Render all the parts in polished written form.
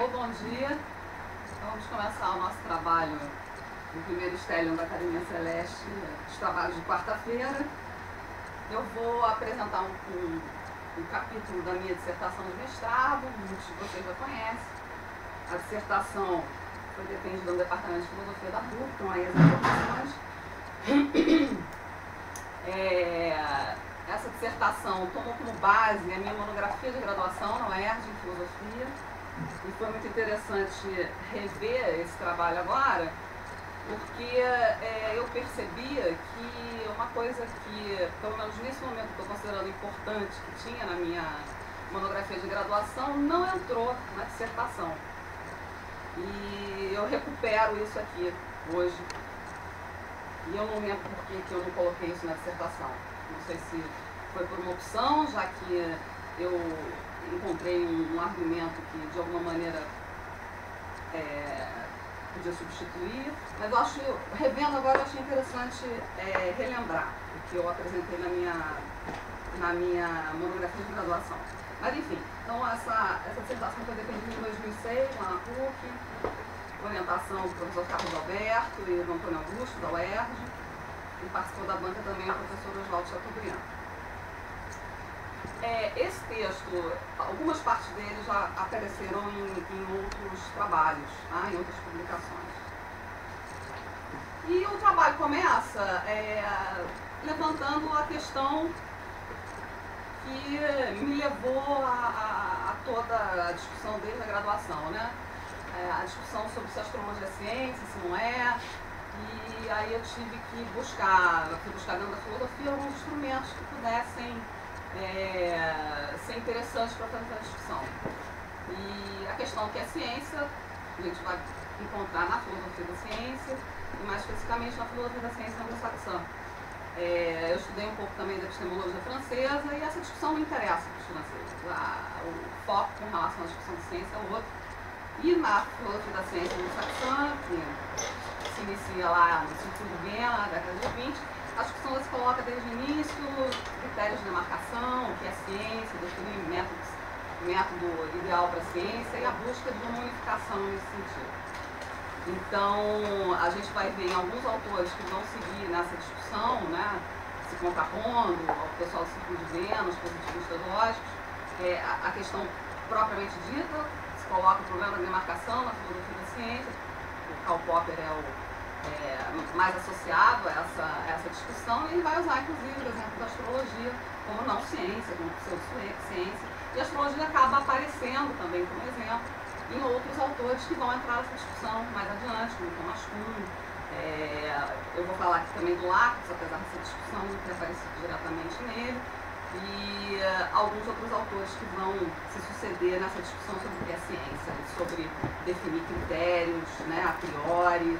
Alô, bom dia. Então, vamos começar o nosso trabalho no primeiro Stellium da Academia Celeste, os trabalhos de quarta-feira. Eu vou apresentar um capítulo da minha dissertação de mestrado, muitos de vocês já conhecem. A dissertação foi defendida no Departamento de Filosofia da PUC, então aí as informações. Essa dissertação tomou como base a minha monografia de graduação na UERJ em Filosofia, e foi muito interessante rever esse trabalho agora, porque eu percebia que uma coisa que, pelo menos nesse momento, estou considerando importante, que tinha na minha monografia de graduação, não entrou na dissertação. E eu recupero isso aqui hoje. E eu não lembro por que eu não coloquei isso na dissertação. Não sei se foi por uma opção, já que eu encontrei um argumento que, de alguma maneira, podia substituir. Mas eu acho, revendo agora, eu achei interessante relembrar o que eu apresentei na minha monografia de graduação. Mas, enfim, então essa dissertação foi defendida em 2006, lá na PUC, orientação do professor Carlos Alberto e do Antônio Augusto, da UERJ, e participou da banca também o professor Oswaldo Chateaubriand. Esse texto, algumas partes dele já apareceram em outros trabalhos, tá? Em outras publicações. E o trabalho começa levantando a questão que me levou a toda a discussão desde a graduação, né? A discussão sobre se a astrologia é ciência, se não é. E aí eu tive que buscar dentro da filosofia alguns instrumentos que pudessem ser interessantes para fazer essa discussão. E a questão que é ciência, a gente vai encontrar na filosofia da ciência, e mais especificamente na filosofia da ciência anglo-saxã. Eu estudei um pouco também da epistemologia francesa, e essa discussão não interessa para os franceses. O foco com relação à discussão de ciência é outro. E na filosofia da ciência anglo-saxã, que se inicia lá no Círculo de Viena, na década de 20, a discussão se coloca desde o início, critérios de demarcação, o que é ciência, definir método ideal para a ciência e a busca de uma unificação nesse sentido. Então, a gente vai ver em alguns autores que vão seguir nessa discussão, né, se contrapondo ao pessoal do Círculo de Viena, os positivistas lógicos, a questão propriamente dita, se coloca o problema da demarcação na filosofia da ciência. O Karl Popper é o mais associado a essa discussão, e ele vai usar, inclusive, o exemplo da astrologia como não ciência, como pseudo-ciência, e a astrologia acaba aparecendo também como exemplo em outros autores que vão entrar nessa discussão mais adiante, como Thomas Kuhn. Eu vou falar aqui também do Lacus, apesar dessa discussão não ter aparecido diretamente nele, e alguns outros autores que vão se suceder nessa discussão sobre o que é ciência, sobre definir critérios, né, a priori,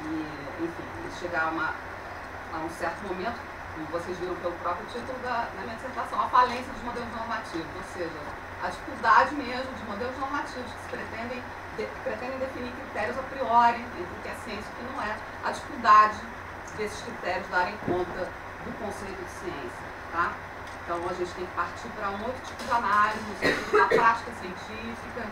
e, enfim, chegar a um certo momento, como vocês viram pelo próprio título da minha dissertação, a falência dos modelos normativos, ou seja, a dificuldade mesmo de modelos normativos que pretendem definir critérios a priori entre o que é ciência e o que não é, a dificuldade desses critérios darem conta do conceito de ciência, tá? Então a gente tem que partir para um outro tipo de análise, no sentido da prática científica,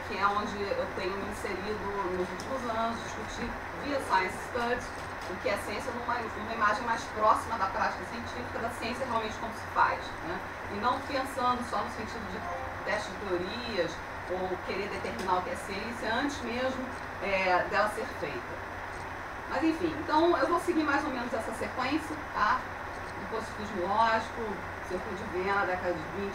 que é onde eu tenho me inserido nos últimos anos, discutir via Science Studies o que é ciência numa imagem mais próxima da prática científica, da ciência realmente como se faz, né? E não pensando só no sentido de teste de teorias ou querer determinar o que é ciência antes mesmo dela ser feita. Mas enfim, então eu vou seguir mais ou menos essa sequência, tá? Do positivismo lógico, Círculo de Viena, década de 20,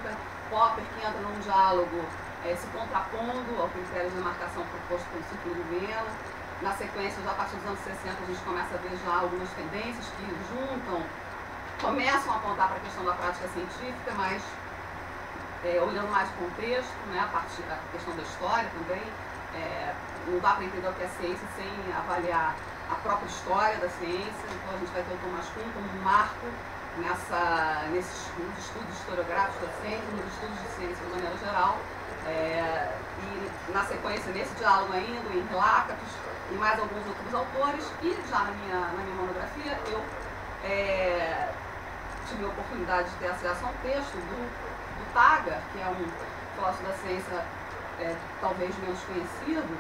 30, Popper, que entra num diálogo se contrapondo ao critério de demarcação proposto pelo Círculo de Viena. Na sequência, já a partir dos anos 60, a gente começa a ver já algumas tendências que começam a apontar para a questão da prática científica, mas olhando mais o contexto, né, a partir da questão da história também. Não dá para entender o que é ciência sem avaliar a própria história da ciência. Então a gente vai ter o Thomas Kuhn como um marco nesses estudos historiográficos da ciência, nos estudos de ciência de maneira geral. E na sequência, nesse diálogo ainda, em Lacus e mais alguns outros autores, e já na minha monografia eu tive a oportunidade de ter acesso a um texto do Taggart, que é um filósofo da ciência talvez menos conhecido,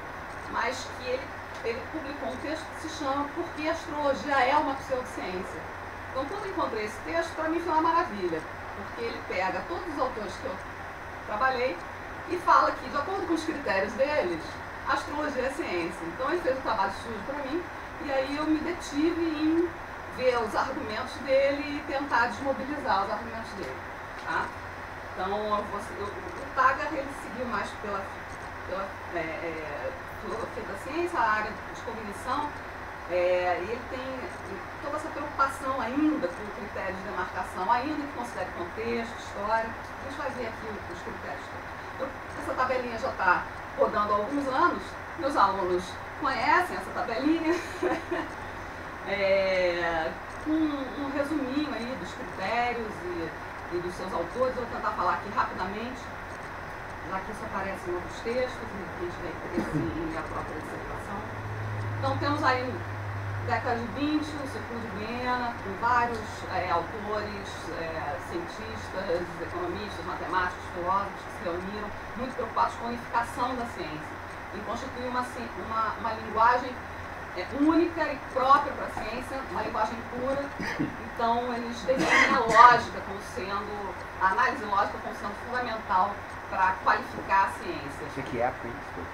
mas que ele publicou um texto que se chama Por que a Astrologia é uma Pseudociência. Então, quando eu encontrei esse texto, para mim foi uma maravilha, porque ele pega todos os autores que eu trabalhei e fala que, de acordo com os critérios deles, a astrologia é ciência. Então, ele fez um trabalho sujo para mim, e aí eu me detive em ver os argumentos dele e tentar desmobilizar os argumentos dele. Tá? Então, o Taggart, ele seguiu mais pela filosofia da ciência, a área de cognição, e ele tem toda essa preocupação ainda com critérios de demarcação, ainda que considere contexto, história. Deixa eu ver aqui os critérios. Essa tabelinha já está rodando há alguns anos, meus alunos conhecem essa tabelinha, com um resuminho aí dos critérios e dos seus autores. Eu vou tentar falar aqui rapidamente, já que isso aparece em outros textos, e a gente vai interesse em ler a própria dissertação. Então, temos aí, década de 20, o Círculo de Viena, com vários autores, cientistas, economistas, matemáticos, filósofos que se reuniram, muito preocupados com a unificação da ciência, em constituir uma linguagem única e própria para a ciência, uma linguagem pura. Então, eles definem a lógica como sendo, a análise lógica como sendo fundamental para qualificar a ciência. Isso aqui é a princípio.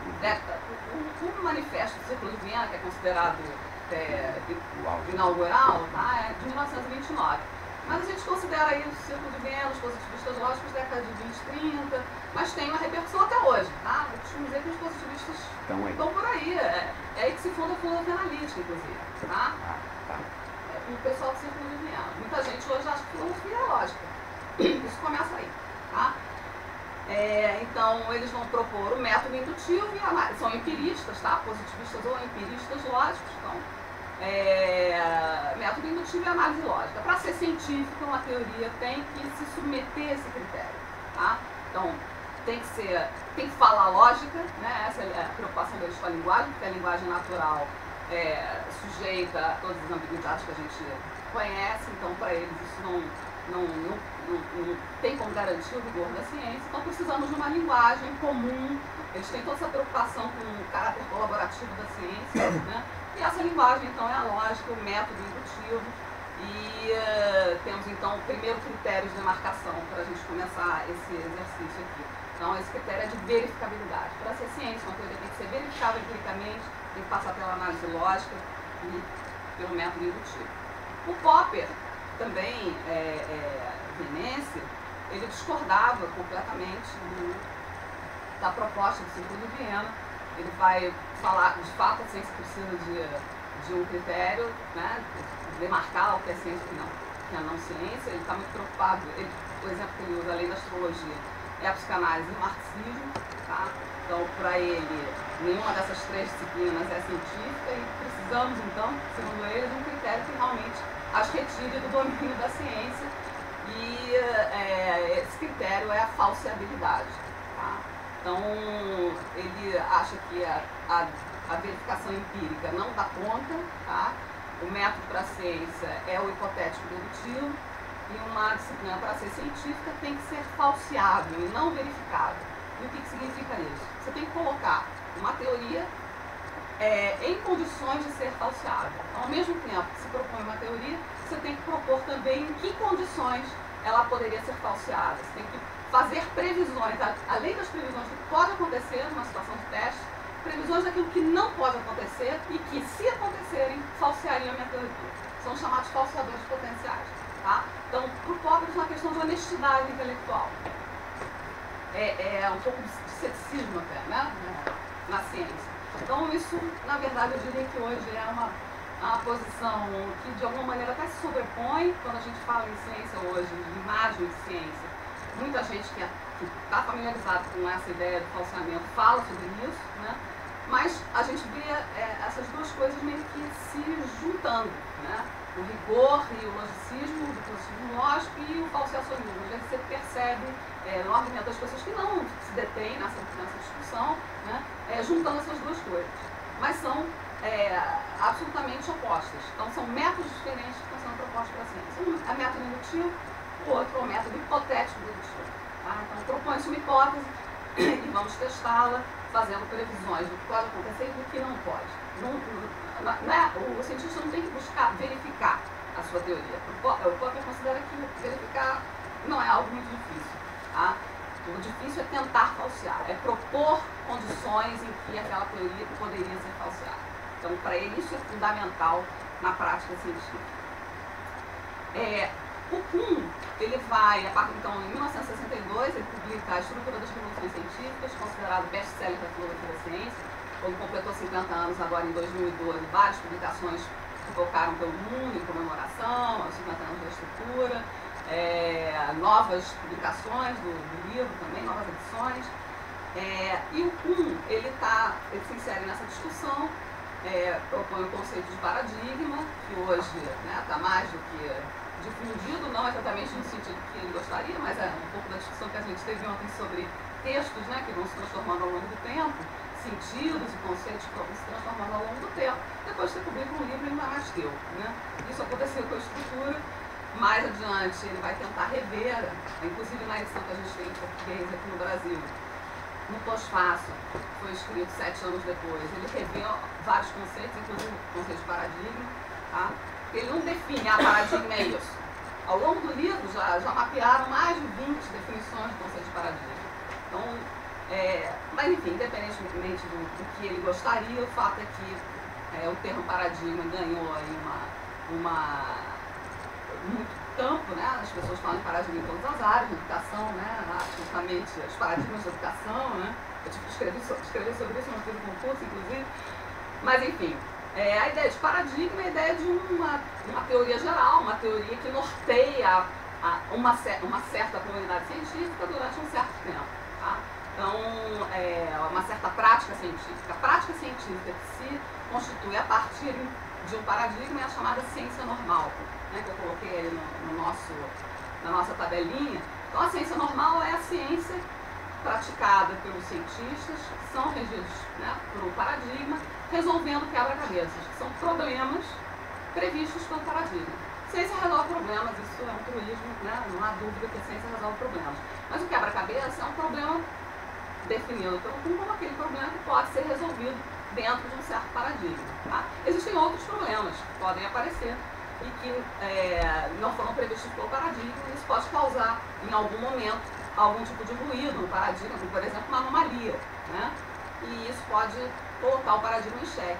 O manifesto do Círculo de Viena, que é considerado inaugural, tá, é de 1929. Mas a gente considera aí o Círculo de Viena, os positivistas lógicos, década de 20, 30, mas tem uma repercussão até hoje. Tá? Eu costumo dizer que os positivistas estão por aí. É aí que se funda a filosofia analítica, inclusive. Tá? O pessoal do Círculo de Viena. Muita gente hoje acha que filosofia é lógica. Isso começa aí. Tá? Então, eles vão propor o método indutivo e análise. São empiristas, tá? Positivistas ou empiristas lógicos. Então, método indutivo e análise lógica. Para ser científica, uma teoria tem que se submeter a esse critério. Tá? Então, tem que falar lógica, né? Essa é a preocupação deles com a linguagem, porque a linguagem natural é sujeita a todas as ambiguidades que a gente conhece. Então, para eles, isso não tem como garantir o rigor da ciência. Então, precisamos de uma linguagem comum. Eles têm toda essa preocupação com o caráter colaborativo da ciência, né? E essa linguagem, então, é a lógica, o método indutivo. E temos, então, o primeiro critério de demarcação para a gente começar esse exercício aqui. Então, esse critério é de verificabilidade. Para ser ciência, uma coisa tem que ser verificável empiricamente, tem que passar pela análise lógica e pelo método indutivo. O Popper, também vienense, ele discordava completamente da proposta do Círculo de Viena. Ele vai falar, de fato, a ciência precisa de um critério, né, demarcar o que é ciência e o que é não ciência. Ele está muito preocupado, o exemplo que ele usa, além da astrologia, é a psicanálise e o marxismo. Tá? Então, para ele, nenhuma dessas três disciplinas é científica e precisamos, então, segundo ele, de um critério que realmente as retire do domínio da ciência. E esse critério é a falseabilidade. Tá? Então, ele acha que a verificação empírica não dá conta, tá? O método para a ciência é o hipotético dedutivo, e uma disciplina para ser científica tem que ser falseável e não verificável. E o que significa isso? Você tem que colocar uma teoria em condições de ser falseável. Então, ao mesmo tempo que se propõe uma teoria, você tem que propor também em que condições ela poderia ser falseada. Você tem que fazer previsões, além das previsões do que pode acontecer numa situação de teste, previsões daquilo que não pode acontecer e que, se acontecerem, falseariam a minha teoria. São chamados falseadores potenciais. Tá? Então, para o Popper, isso é uma questão de honestidade intelectual. É um pouco de ceticismo até, né? Na ciência. Então, isso, na verdade, eu diria que hoje é uma posição que, de alguma maneira, até se sobrepõe quando a gente fala em ciência hoje, de imagem de ciência. Muita gente que está familiarizada com essa ideia do falseamento fala sobre isso, né? Mas a gente vê essas duas coisas meio que se juntando, né? O rigor e o logicismo, o positivismo lógico e o falseacionismo. A gente sempre percebe no argumento das pessoas que não se detêm nessa discussão, né? Juntando essas duas coisas. Mas são absolutamente opostas. Então, são métodos diferentes que estão sendo propostos para a ciência. Um é método indutivo, o outro é o método hipotético dedutivo. Tá? Então, propõe-se uma hipótese e vamos testá-la, fazendo previsões do que pode acontecer e do que não pode. O cientista não tem que buscar verificar a sua teoria. O Popper considera que verificar não é algo muito difícil. Tá? O difícil é tentar falsear, é propor condições em que aquela teoria poderia ser falseada. Então, para ele, isso é fundamental na prática científica. O Kuhn, ele vai, então, em 1962, ele publica A Estrutura das Revoluções Científicas, considerado best-seller da filosofia da ciência. Quando completou 50 anos, agora em 2012, várias publicações focaram pelo mundo em comemoração aos 50 anos da estrutura, novas publicações do livro também, novas edições. E o Kuhn, ele se insere nessa discussão, propõe o conceito de paradigma, que hoje está mais do que difundido, não exatamente no sentido que ele gostaria, mas é um pouco da discussão que a gente teve ontem sobre textos que vão se transformando ao longo do tempo, sentidos e conceitos que vão se transformando ao longo do tempo. Depois você publica um livro e não é mais teu. Isso aconteceu com a estrutura. Mais adiante ele vai tentar rever, inclusive na edição que a gente tem em português aqui no Brasil, no pós-fácil, foi escrito 7 anos depois, ele revê vários conceitos, inclusive o conceito de paradigma. Tá? Ele não define, paradigma é isso. Ao longo do livro já mapearam mais de 20 definições do conceito de paradigma. Então, mas enfim, independentemente do que ele gostaria, o fato é que o termo paradigma ganhou aí muito campo, as pessoas falam em paradigma em todas as áreas, na educação, absolutamente os paradigmas da educação, eu tive que escrever sobre isso, não fiz um concurso, inclusive, mas enfim, a ideia de paradigma é a ideia de uma teoria geral, uma teoria que norteia uma certa comunidade científica durante um certo tempo. Tá? Então, uma certa prática científica. A prática científica que se constitui a partir de um paradigma é a chamada ciência normal, que eu coloquei aí na nossa tabelinha. Então, a ciência normal é a ciência praticada pelos cientistas, que são regidos por um paradigma, resolvendo quebra-cabeças, que são problemas previstos pelo paradigma. Ciência resolve problemas, isso é um truísmo, não há dúvida que a ciência resolve problemas. Mas o quebra-cabeça é um problema definido pelo Kuhn como aquele problema que pode ser resolvido dentro de um certo paradigma. Tá? Existem outros problemas que podem aparecer e que não foram previstos pelo paradigma, e isso pode causar, em algum momento, algum tipo de ruído no paradigma, como, por exemplo, uma anomalia. E isso pode colocar o paradigma em xeque.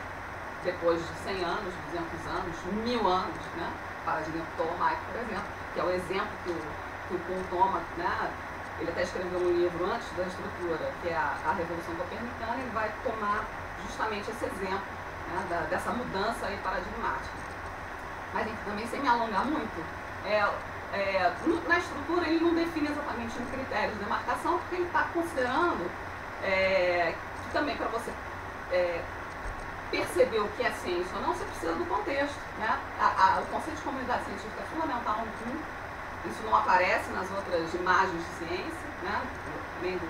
Depois de 100 anos, 200 anos, 1000 anos, o paradigma ptolomaico, por exemplo, que é o exemplo que o Kuhn toma, ele até escreveu um livro antes da estrutura, que é a Revolução Copernicana, e ele vai tomar justamente esse exemplo dessa mudança aí paradigmática. Mas também, sem me alongar muito, na estrutura ele não define exatamente um critério de demarcação, porque ele está considerando que também para você perceber o que é ciência ou não, você precisa do contexto. O conceito de comunidade científica é fundamental no Kuhn. Isso não aparece nas outras imagens de ciência, nem do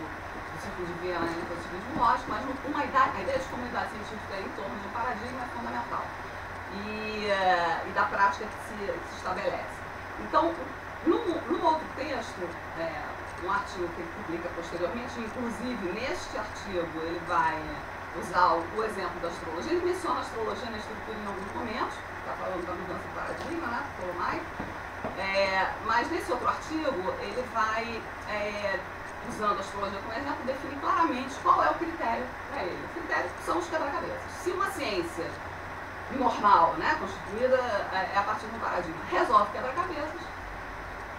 círculo de Viena, nem do positivismo lógico, mas no Kuhn a ideia de comunidade científica em torno de um paradigma é fundamental. E da prática que se estabelece. Então, num outro texto, um artigo que ele publica posteriormente, inclusive neste artigo ele vai usar o exemplo da astrologia, ele menciona a astrologia na estrutura em alguns momentos, está falando da mudança de paradigma, ptolomaico, mas nesse outro artigo ele vai, usando a astrologia como exemplo, definir claramente qual é o critério para ele. O critério são os quebra-cabeças. Se uma ciência normal, constituída a partir de um paradigma, resolve quebra-cabeças,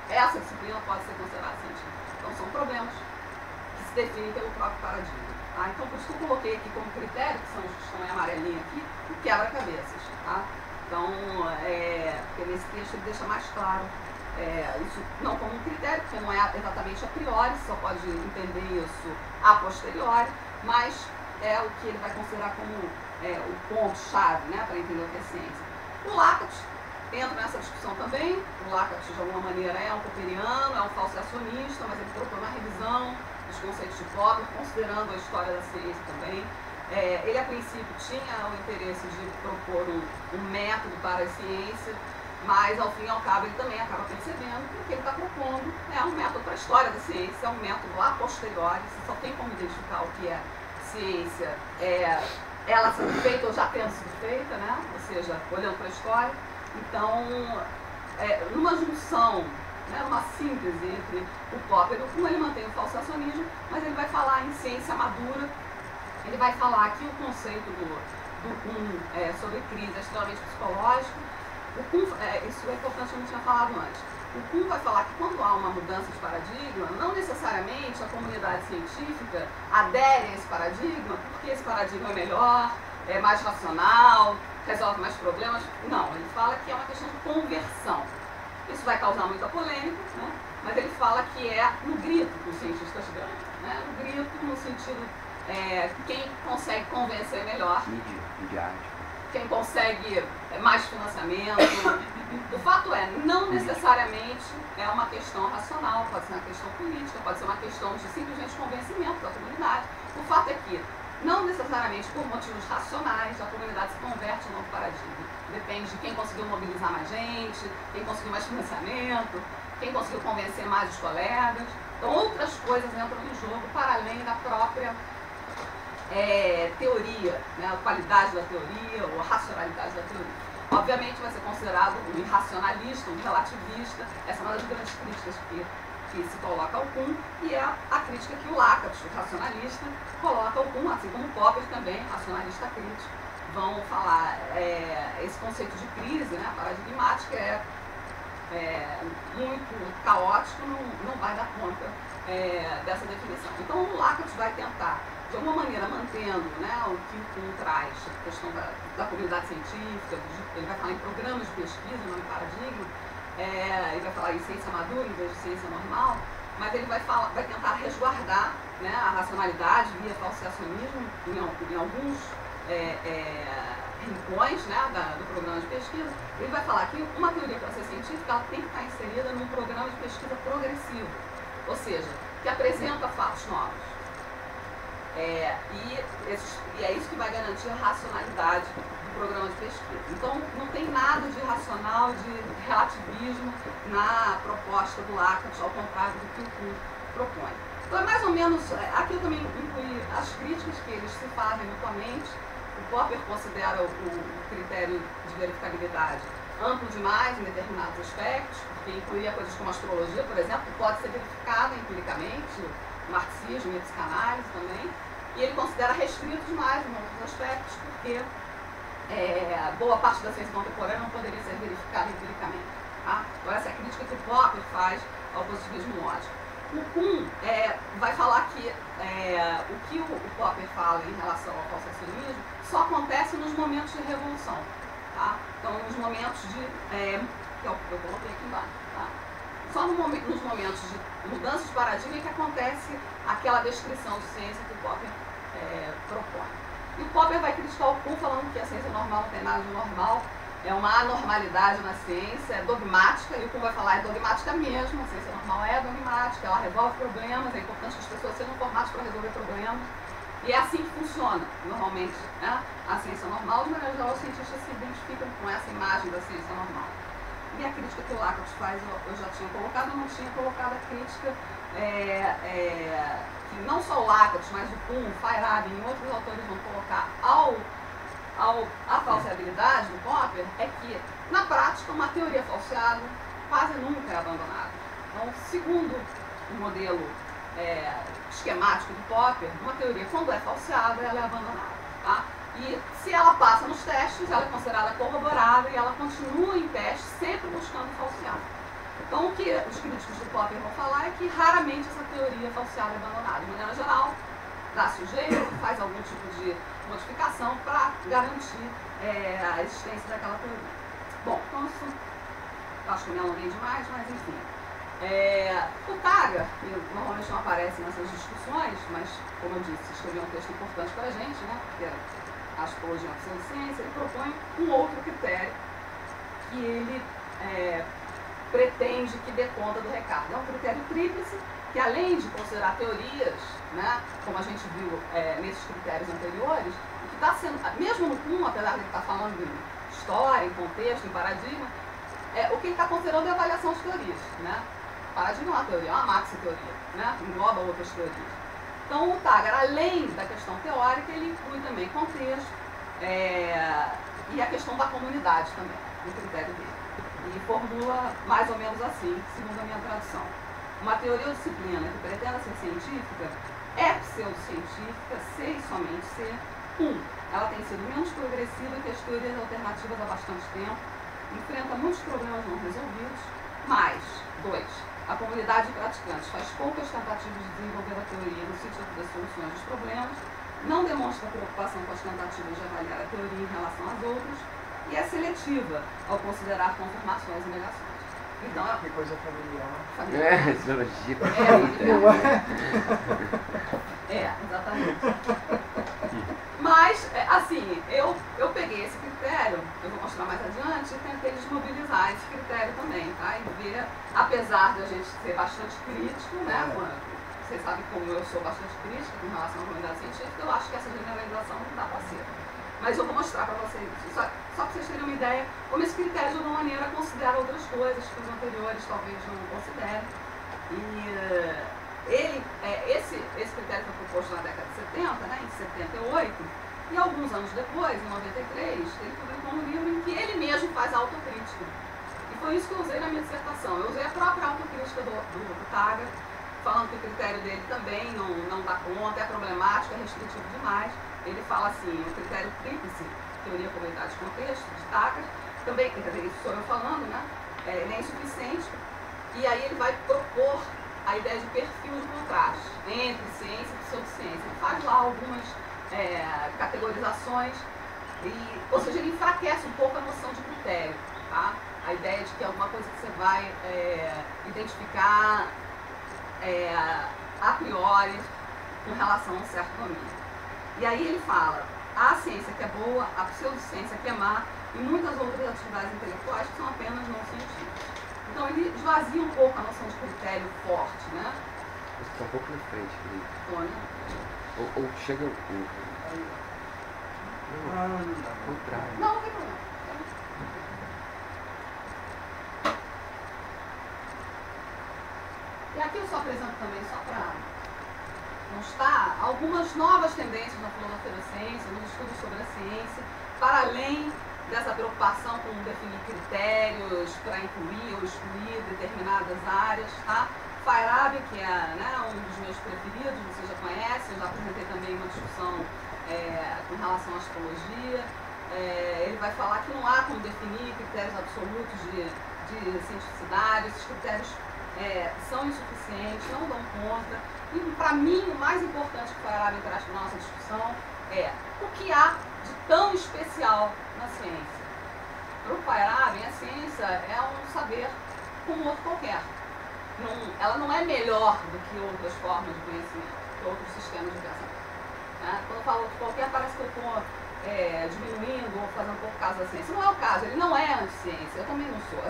essa disciplina pode ser considerada científica. Então são problemas que se definem pelo próprio paradigma. Tá? Então por isso que eu coloquei aqui como critério, que são os que estão em amarelinho aqui, o quebra-cabeças. Tá? Então, porque nesse texto ele deixa mais claro isso não como um critério, porque não é exatamente a priori, só pode entender isso a posteriori, mas é o que ele vai considerar como o ponto-chave para entender o que é ciência. O Lakatos entra nessa discussão também. O Lakatos, de alguma maneira, é um popperiano, é um falsacionista, mas ele propõe uma revisão dos conceitos de Popper, considerando a história da ciência também. Ele, a princípio, tinha o interesse de propor um método para a ciência, mas ao fim e ao cabo ele também acaba percebendo que o que ele está propondo é um método para a história da ciência, é um método a posteriori, você só tem como identificar o que é ciência, ela sendo feita ou já tendo sido feita, né? Ou seja, olhando para a história. Então, numa junção, né, uma síntese entre o Popper e o Kuhn, ele mantém o falsacionismo, mas ele vai falar em ciência madura, ele vai falar que o conceito do Kuhn sobre crise é extremamente psicológico. O Kuhn, isso é importante, eu não tinha falado antes. O Kuhn vai falar que quando há uma mudança de paradigma, não necessariamente a comunidade científica adere a esse paradigma, porque esse paradigma é melhor, é mais racional, resolve mais problemas. Não, ele fala que é uma questão de conversão. Isso vai causar muita polêmica, né? Mas ele fala que é no grito que os cientistas ganham, né? No grito, no sentido, quem consegue convencer melhor, quem consegue mais financiamento. O fato é, não necessariamente é uma questão racional, pode ser uma questão política, pode ser uma questão de simplesmente convencimento da comunidade. O fato é que, não necessariamente por motivos racionais, a comunidade se converte no novo paradigma. Depende de quem conseguiu mobilizar mais gente, quem conseguiu mais financiamento, quem conseguiu convencer mais os colegas. Então, outras coisas entram no jogo para além da própria teoria, né? A qualidade da teoria ou a racionalidade da teoria. Obviamente vai ser considerado um irracionalista, um relativista. Essa é uma das grandes críticas que se coloca ao Kuhn, e é a crítica que o Lakatos, o racionalista, coloca ao Kuhn, assim como o Popper também, racionalista crítico, vão falar esse conceito de crise, né, paradigmática, é muito caótico, não vai dar conta dessa definição. Então o Lakatos vai tentar, de alguma maneira, mantendo, né, o que o Kuhn traz, a questão da comunidade científica, ele vai falar em programas de pesquisa, não em paradigma, ele vai falar em ciência madura em vez de ciência normal, mas ele vai tentar resguardar, né, a racionalidade via falsacionismo em alguns rincões, né, do programa de pesquisa. Ele vai falar que uma teoria para ser científica ela tem que estar inserida num programa de pesquisa progressivo, ou seja, que apresenta fatos novos. E é isso que vai garantir a racionalidade do programa de pesquisa. Então, não tem nada de racional, de relativismo na proposta do Lakatos, ao contrário do que o Kuhn propõe. Então, é mais ou menos, aqui eu também incluí as críticas que eles se fazem mutuamente. O Popper considera o critério de verificabilidade amplo demais em determinados aspectos, porque incluía coisas como astrologia, por exemplo, que pode ser verificada empiricamente, o marxismo e a psicanálise também, e ele considera restrito demais em outros aspectos, porque boa parte da ciência contemporânea não poderia ser verificada empiricamente. Tá? Então essa é a crítica que o Popper faz ao positivismo lógico. O Kuhn vai falar que o que o Popper fala em relação ao falsacionismo só acontece nos momentos de revolução. Tá? Então, nos momentos de... que eu coloquei aqui embaixo. Tá? Só nos momentos de mudança de paradigma que acontece aquela descrição de ciência que o Popper propõe. E o Popper vai criticar o Kuhn falando que a ciência normal não tem nada de normal, é uma anormalidade na ciência, é dogmática, e o Kuhn vai falar, é dogmática mesmo, a ciência normal é dogmática, ela resolve problemas, é importante que as pessoas sejam formadas para resolver problemas, e é assim que funciona, normalmente, né? A ciência normal, de maneira geral, os cientistas se identificam com essa imagem da ciência normal. E a crítica que o Lakatos faz, eu já tinha colocado, eu não tinha colocado a crítica que não só o Lakatos, mas o Kuhn, o Feyerabend e outros autores vão colocar à falseabilidade do Popper, é que, na prática, uma teoria falseada quase nunca é abandonada. Então, segundo o modelo esquemático do Popper, uma teoria, quando é falseada, ela é abandonada. Tá? E se ela passa nos testes, ela é considerada corroborada e ela continua em teste, sempre buscando falsear. Então, o que os críticos do Popper vão falar é que raramente essa teoria falseada é abandonada. De maneira geral, dá-se o jeito, faz algum tipo de modificação para garantir a existência daquela teoria. Bom, então isso, acho que me alonguei demais, mas enfim. O Taga, que normalmente não aparece nessas discussões, mas, como eu disse, escreveu um texto importante para a gente, né, porque a astrologia é uma pseudociência, ele propõe um outro critério que ele pretende que dê conta do recado. É um critério tríplice, que além de considerar teorias, né, como a gente viu nesses critérios anteriores, o que está sendo, mesmo no Kuhn, apesar de ele estar falando em história, em contexto, em paradigma, o que ele está considerando é a avaliação de teorias, né? Paradigma é uma teoria, é uma maxi-teoria, né? Engloba outras teorias. Então, o Taggart, além da questão teórica, ele inclui também contexto e a questão da comunidade também, no critério dele. E formula mais ou menos assim, segundo a minha tradução. Uma teoria ou disciplina que pretenda ser científica é pseudocientífica se e somente se, 1. Ela tem sido menos progressiva que as teorias alternativas há bastante tempo, enfrenta muitos problemas não resolvidos, mas, 2. A comunidade de praticantes faz poucas tentativas de desenvolver a teoria no sentido das soluções dos problemas, não demonstra preocupação com as tentativas de avaliar a teoria em relação às outras e é seletiva ao considerar confirmações e negações. Então, que coisa familiar. Zoologia. Exatamente. Mas, assim, eu peguei esse critério, eu vou mostrar mais adiante, e tentei desmobilizar esse critério também, tá? E ver, apesar de a gente ser bastante crítico, né? Vocês sabem como eu sou bastante crítica com relação à comunidade científica, eu acho que essa generalização não dá para ser. Mas eu vou mostrar para vocês isso, só para vocês terem uma ideia, como esse critério de alguma maneira considera outras coisas que os anteriores talvez não considerem. E esse critério foi proposto na década de 70, né, em 78, e alguns anos depois, em 93, ele publicou um livro em que ele mesmo faz autocrítica. E foi isso que eu usei na minha dissertação. Eu usei a própria autocrítica do Taggart, falando que o critério dele também não dá conta, é problemático, é restritivo demais. Ele fala assim, o critério tríplice, teoria, comunidade e contexto, de Taggart, também, isso sou eu falando, né? Ele é insuficiente, e aí ele vai propor a ideia de perfil de contraste entre ciência e pseudociência. Ele faz lá algumas categorizações, ou seja, ele enfraquece um pouco a noção de critério, tá? A ideia de que é alguma coisa que você vai identificar a priori com relação a um certo domínio. E aí ele fala, a ciência que é boa, a pseudociência que é má, e muitas outras atividades intelectuais que são apenas não científicas. Então ele esvazia um pouco a noção de critério forte, né? Está um pouco na frente, Felipe. Né? Ou chega o... Não dá. Contrário. Não tem problema. E aqui eu só apresento também, só para constar, algumas novas tendências na filosofia da ciência, nos estudos sobre a ciência, para além dessa preocupação com definir critérios para incluir ou excluir determinadas áreas, tá? Feyerabend, que é, né, um dos meus preferidos, vocês já conhecem, eu já apresentei também uma discussão com relação à astrologia. Ele vai falar que não há como definir critérios absolutos de cientificidade, esses critérios são insuficientes, não dão conta. E para mim, o mais importante que o Feyerabend traz para a nossa discussão é o que há de tão especial na ciência. Para o Feyerabend, a ciência é um saber como outro qualquer. Ela não é melhor do que outras formas de conhecimento, que outros sistemas de pensamento. Quando eu falo outro qualquer, parece que eu estou diminuindo ou fazendo pouco caso da ciência. Não é o caso, ele não é anti-ciência, eu também não sou.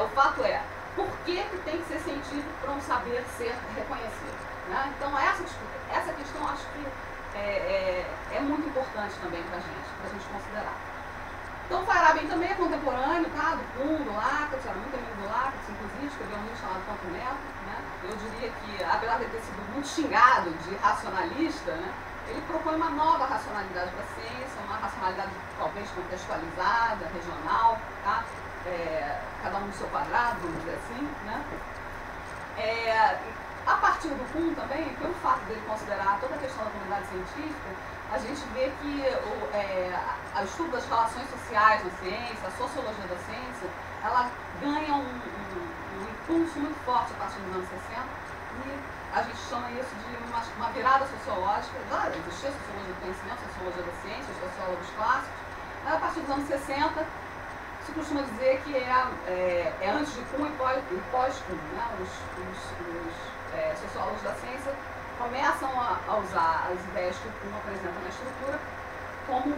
O fato é, por que tem que ser científico para um saber ser reconhecido? Né? Então, essa questão acho que é muito importante também para a gente considerar. Então, o Feyerabend também é contemporâneo, tá? Do Kuhn, do Lactance, era muito amigo do Lactance, inclusive, escreveu um livro chamado Campo Neto, né? Eu diria que, apesar de ele ter sido muito xingado de racionalista, né? Ele propõe uma nova racionalidade para a ciência, uma racionalidade talvez contextualizada, regional, tá? Cada um no seu quadrado, vamos dizer assim, né? A partir do Kuhn também, pelo fato dele considerar toda a questão da comunidade científica, a gente vê que o estudo das relações sociais na ciência, a sociologia da ciência, ela ganha um impulso muito forte a partir dos anos 60 e a gente chama isso de uma virada sociológica. Já existia a sociologia do conhecimento, a sociologia da ciência, os sociólogos clássicos, mas a partir dos anos 60 se costuma dizer que é antes de Kuhn e pós-Kuhn, né? Os sociólogos da ciência começam a usar as ideias que o Kuhn apresenta na estrutura como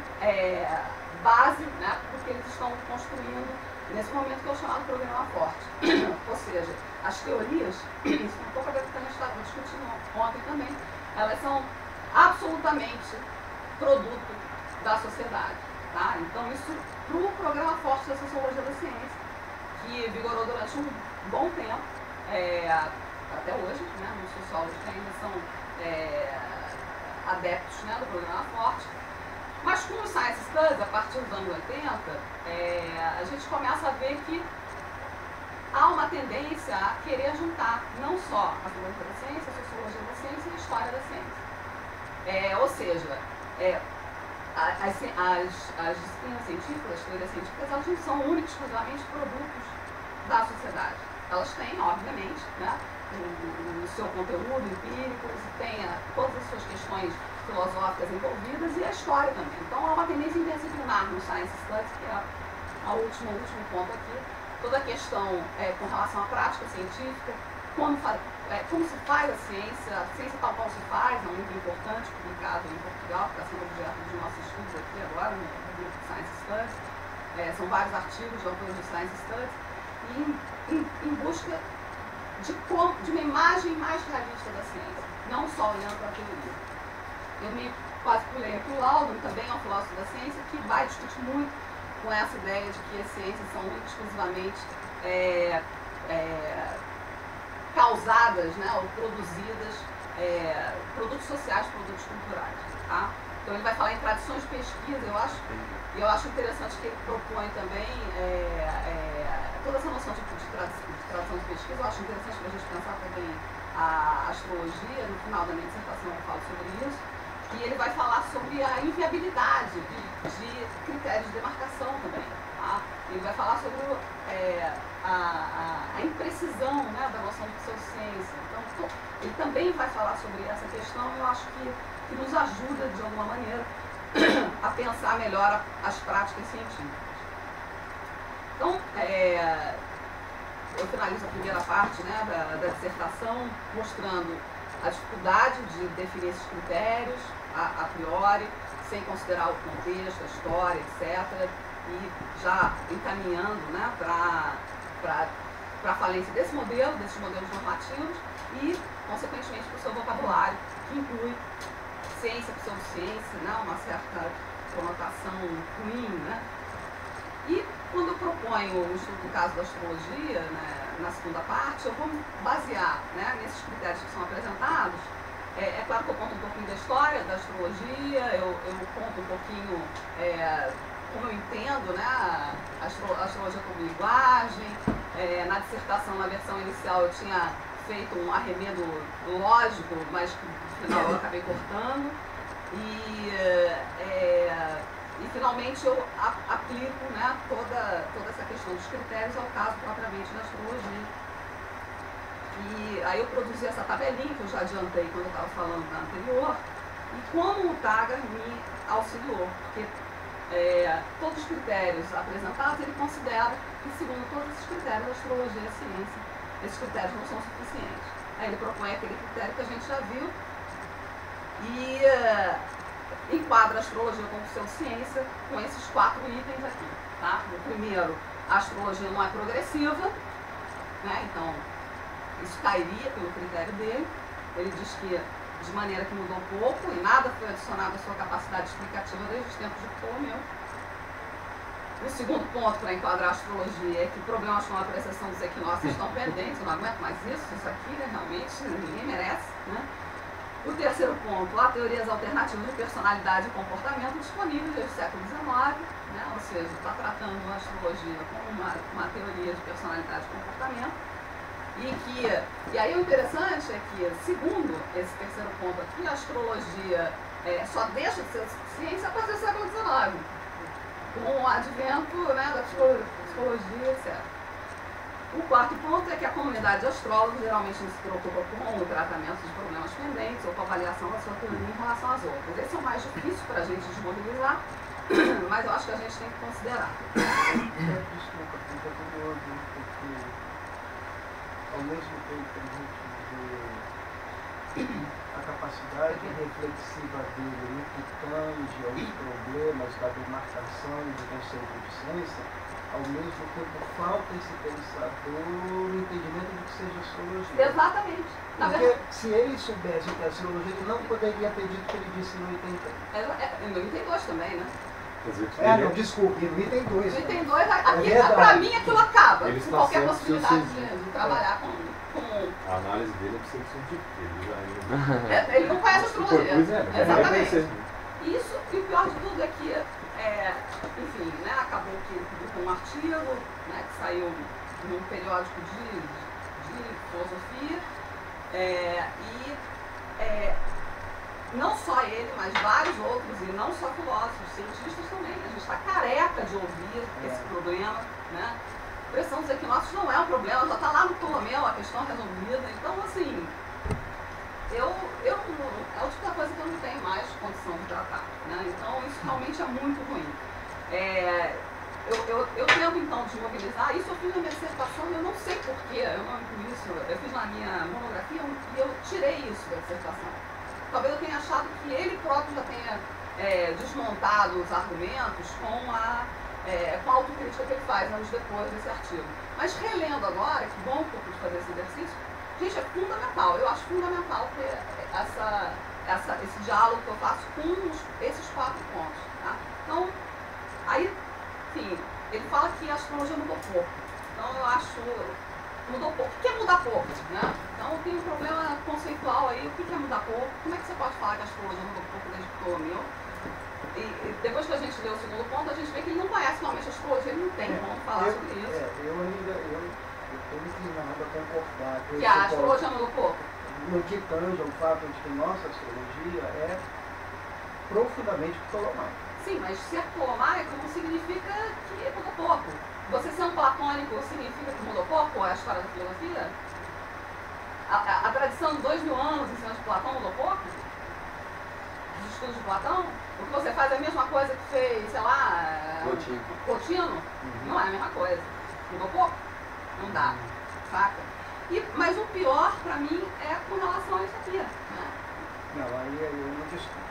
base, né, porque eles estão construindo nesse momento que é o chamado programa forte. Ou seja, as teorias, isso é um pouco a ver com o que a gente estava discutindo ontem também, elas são absolutamente produto da sociedade. Tá? Então, isso para o programa forte da Sociologia da Ciência, que vigorou durante um bom tempo, até hoje, né, os sociólogos que ainda são adeptos, né, do programa forte. Mas com o Science Studies, a partir dos anos 80, a gente começa a ver que há uma tendência a querer juntar não só a filosofia da ciência, a sociologia da ciência e a história da ciência. Ou seja, as disciplinas científicas, as teorias científicas, elas não são únicos, exclusivamente produtos da sociedade. Elas têm, obviamente, né, o seu conteúdo empírico, tem todas as suas questões filosóficas envolvidas e a história também. Então, há uma tendência interdisciplinar no Science Studies, que é o último ponto aqui, toda a questão com relação à prática científica, como se faz a ciência tal qual se faz, é muito importante, publicado em Portugal, que está sendo objeto de nossos estudos aqui agora, no grupo Science Studies. São vários artigos de autores do Science Studies, e em busca de uma imagem mais realista da ciência, não só olhando para a teoria. Eu quase pulei aqui o Laudo, também é um filósofo da ciência, que vai discutir muito com essa ideia de que as ciências são exclusivamente causadas, né, ou produzidas, produtos sociais, produtos culturais. Tá? Então ele vai falar em tradições de pesquisa, eu acho interessante que ele propõe também toda essa noção de tradição de pesquisa, eu acho interessante para a gente pensar também a astrologia, no final da minha dissertação eu falo sobre isso, e ele vai falar sobre a inviabilidade de critérios de demarcação também. Tá? Ele vai falar sobre a imprecisão, né, da noção de pseudociência. Então, ele também vai falar sobre essa questão, e eu acho que nos ajuda, de alguma maneira, a pensar melhor as práticas científicas. Então, eu finalizo a primeira parte, né, da dissertação mostrando a dificuldade de definir esses critérios a priori, sem considerar o contexto, a história, etc. E já encaminhando, né, para a falência desses modelos normativos e, consequentemente, para o seu vocabulário, que inclui ciência, pseudociência, né, uma certa conotação ruim, né? E quando eu proponho o estudo do caso da astrologia, né, na segunda parte, eu vou basear, né, nesses critérios que são apresentados. É claro que eu conto um pouquinho da história da astrologia, eu conto um pouquinho como eu entendo, né, a astrologia como linguagem. Na dissertação, na versão inicial, eu tinha feito um arremedo lógico, mas que no final eu acabei cortando. E finalmente eu aplico, né, toda essa questão dos critérios ao caso propriamente da astrologia. E aí eu produzi essa tabelinha que eu já adiantei quando eu estava falando na anterior, e como o Taggart me auxiliou, porque todos os critérios apresentados ele considera que, segundo todos esses critérios da astrologia e ciência, esses critérios não são suficientes. Aí ele propõe aquele critério que a gente já viu e enquadra a astrologia como pseudociência com esses 4 itens aqui. Tá? O primeiro, a astrologia não é progressiva, né? Então isso cairia pelo critério dele. Ele diz que de maneira que mudou pouco e nada foi adicionado à sua capacidade explicativa desde os tempos de Ptolomeu. O segundo ponto para enquadrar a astrologia é que problemas com a precessão dos equinócios estão pendentes. Eu não aguento mais isso aqui, né, realmente ninguém merece. Né? O terceiro ponto, há teorias alternativas de personalidade e comportamento disponíveis desde o século XIX, né? Ou seja, está tratando a astrologia como uma teoria de personalidade e comportamento. E aí o interessante é que, segundo esse terceiro ponto aqui, a astrologia só deixa de ser ciência a partir do século XIX, com o advento, né, da psicologia, etc. O quarto ponto é que a comunidade de astrólogos geralmente não se preocupa com o tratamento de problemas pendentes ou com a avaliação da sua teoria em relação às outras. Esse é o mais difícil para a gente desmobilizar, mas eu acho que a gente tem que considerar. Desculpa, fica curioso, porque ao mesmo tempo que a gente vê a capacidade reflexiva dele no que tange aos problemas da demarcação do conceito de ciência, ao mesmo tempo falta esse pensador no entendimento do que seja astrologia. Exatamente. Porque se ele soubesse o que é astrologia, ele não poderia ter dito que ele disse no item 3. No item 2 também, né? Não, desculpe, no item 2. No item 2, pra mim aquilo acaba. Ele está Qualquer sendo possibilidade sucedido. de trabalhar com... A análise dele é precisa científica. Ele não conhece astrologia. Exatamente. Né? Isso, e o pior de tudo é que, enfim, né, acabou que ele publicou um artigo, né, que saiu num periódico de filosofia, não só ele, mas vários outros, e não só filósofos, cientistas também. A gente está careca de ouvir esse problema, né? Precisamos dizer que nossos não é um problema, já está lá no Ptolomeu a questão resolvida. Então, assim, é o tipo da coisa que eu não tenho mais condição de tratar, né? Então, isso realmente é muito ruim. Eu tento, então, desmobilizar. Isso eu fiz na minha dissertação e eu não sei porquê, eu não incluí isso. Eu fiz na minha monografia e eu tirei isso da dissertação. Talvez eu tenha achado que ele próprio já tenha desmontado os argumentos com a autocrítica que ele faz anos depois desse artigo. Mas relendo agora, que bom que eu pude fazer esse exercício, gente, é fundamental. Eu acho fundamental ter esse diálogo que eu faço com esses 4 pontos. Tá? Então, aí, enfim, ele fala que a astrologia mudou pouco. Então, eu acho... Mudou pouco. O que é mudar pouco? Né? Então tem um problema conceitual aí. O que é mudar pouco? Como é que você pode falar que a astrologia mudou pouco desde Ptolomeu? E depois que a gente lê o segundo ponto, a gente vê que ele não conhece realmente a astrologia, ele não tem como falar sobre isso. Eu estou inclinado a concordar com que a astrologia mudou pouco? No que tange ao fato de que nossa astrologia é profundamente ptolomaica. Sim, mas ser ptolomaico não significa que mudou pouco. Você ser um platônico significa que mudou pouco a história da filosofia? A tradição de 2000 anos em cima de Platão mudou pouco? Os estudos de Platão? O que você faz é a mesma coisa que fez, sei lá, Plotino? Não é a mesma coisa. Mudou pouco? Não dá, saca? Mas o pior, pra mim, é com relação à entropia. Né? Não, aí eu não discuto.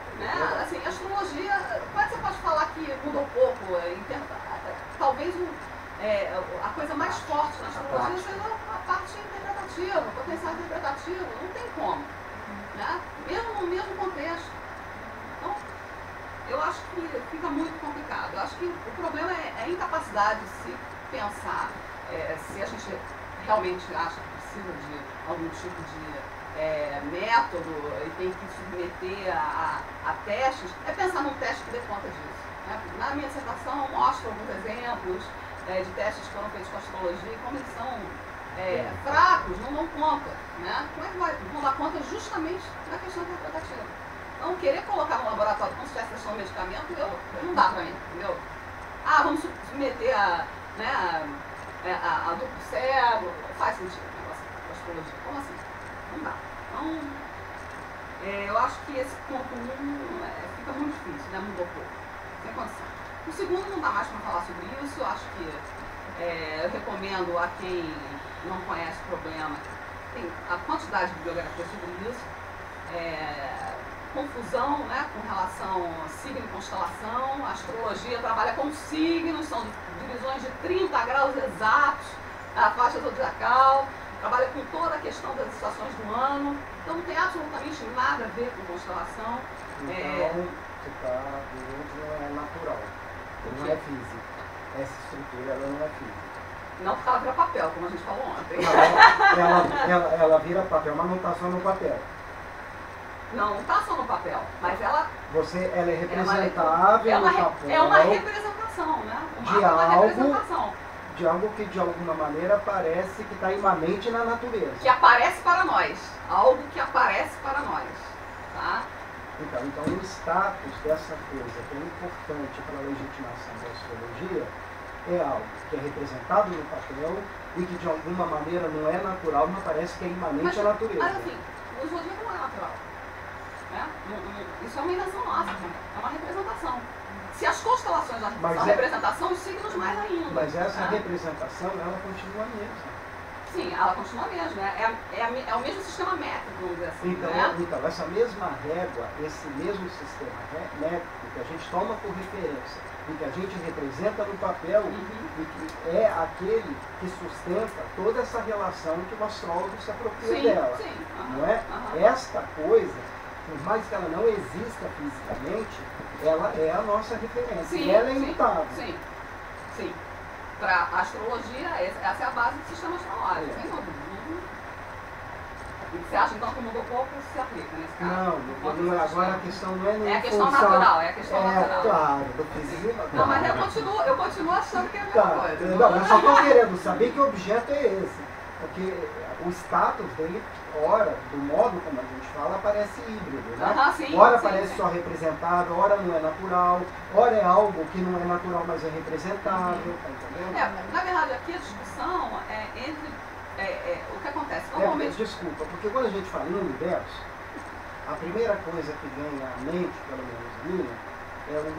Assim, a astrologia, como é que você pode falar que mudou pouco? Talvez a coisa mais forte na astrologia seja a parte interpretativa, o potencial interpretativo. Não tem como. Né? Mesmo no mesmo contexto. Então, eu acho que fica muito complicado. Eu acho que o problema é a incapacidade de se pensar se a gente realmente acha que precisa de algum tipo de método e tem que submeter a testes, pensar num teste que dê conta disso. Né? Na minha dissertação, eu mostro alguns exemplos de testes que foram feitos com astrologia e como eles são fracos, não dão conta. Né? Como é que vão dar conta justamente da questão interpretativa? Então, querer colocar no laboratório como se estivesse testando um medicamento, não dá pra mim, entendeu? Vamos submeter a duplo cego, faz sentido o negócio da astrologia. Como assim? Não dá. Então, eu acho que esse ponto 1 fica muito difícil, né? Mudou pouco. Sem condição. O segundo não dá mais para falar sobre isso. Eu acho que eu recomendo a quem não conhece o problema, tem a quantidade de bibliografia sobre isso. Confusão, né, com relação a signo e constelação. A astrologia trabalha com signos, são divisões de 30 graus exatos, a faixa zodiacal. Trabalha com toda a questão das estações do ano, então não tem absolutamente nada a ver com constelação. Então, não é natural, não é física. Essa estrutura ela não é física. Não porque ela vira papel, como a gente falou ontem. Ela vira papel, mas não está só no papel. Não está só no papel, mas ela é representável no papel. É uma representação, né? De algo que de alguma maneira parece que está imanente na natureza. Que aparece para nós. Algo que aparece para nós. Tá? Então o status dessa coisa que é importante para a legitimação da astrologia é algo que é representado no papel e que de alguma maneira não é natural, mas parece que é imanente à natureza. Mas assim, o zodíaco não é natural. Né? Isso é uma invenção nossa, é uma representação. Se as constelações são representação, os signos mais ainda. Mas essa representação, ela continua a mesma. Sim, ela continua a mesma. É o mesmo sistema métrico, vamos dizer assim. Então, essa mesma régua, esse mesmo sistema métrico que a gente toma por referência e que a gente representa no papel, e que é aquele que sustenta toda essa relação que o astrólogo se apropria dela. Não é? Esta coisa por mais que ela não exista fisicamente, ela é a nossa referência. Sim, e ela é sim, imutável. sim, sim. Para a astrologia, essa é a base do sistema astrológico, sem dúvida. Você acha então que mudou pouco se aplica nesse caso? Não, agora a questão não é nem é a questão função, natural, é a questão natural. Claro, do físico. Não, mas eu continuo achando que é a mesma coisa. Não, eu só estou querendo saber que objeto é esse. Porque o status dele, ora, do modo como a gente fala, parece híbrido, né? Sim, ora sim, parece só representado, ora não é natural, ora é algo que não é natural, mas é representável, tá entendendo? Na verdade, aqui a discussão é entre o que acontece. Normalmente... Desculpa, porque quando a gente fala em universo, a primeira coisa que vem à mente, pelo menos minha, é um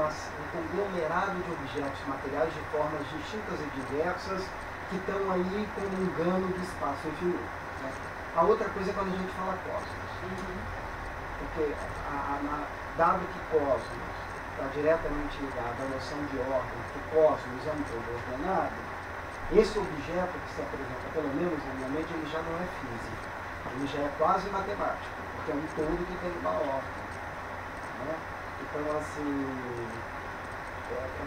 conglomerado de objetos materiais de formas distintas e diversas que estão aí como um gano de espaço infinito. Né? A outra coisa é quando a gente fala cosmos. Porque, dado que cosmos está diretamente ligado à noção de ordem, que cosmos é um todo ordenado, esse objeto que se apresenta, pelo menos na minha mente, ele já não é físico. Ele já é quase matemático, porque é um todo que tem uma ordem. Né? Então, assim, é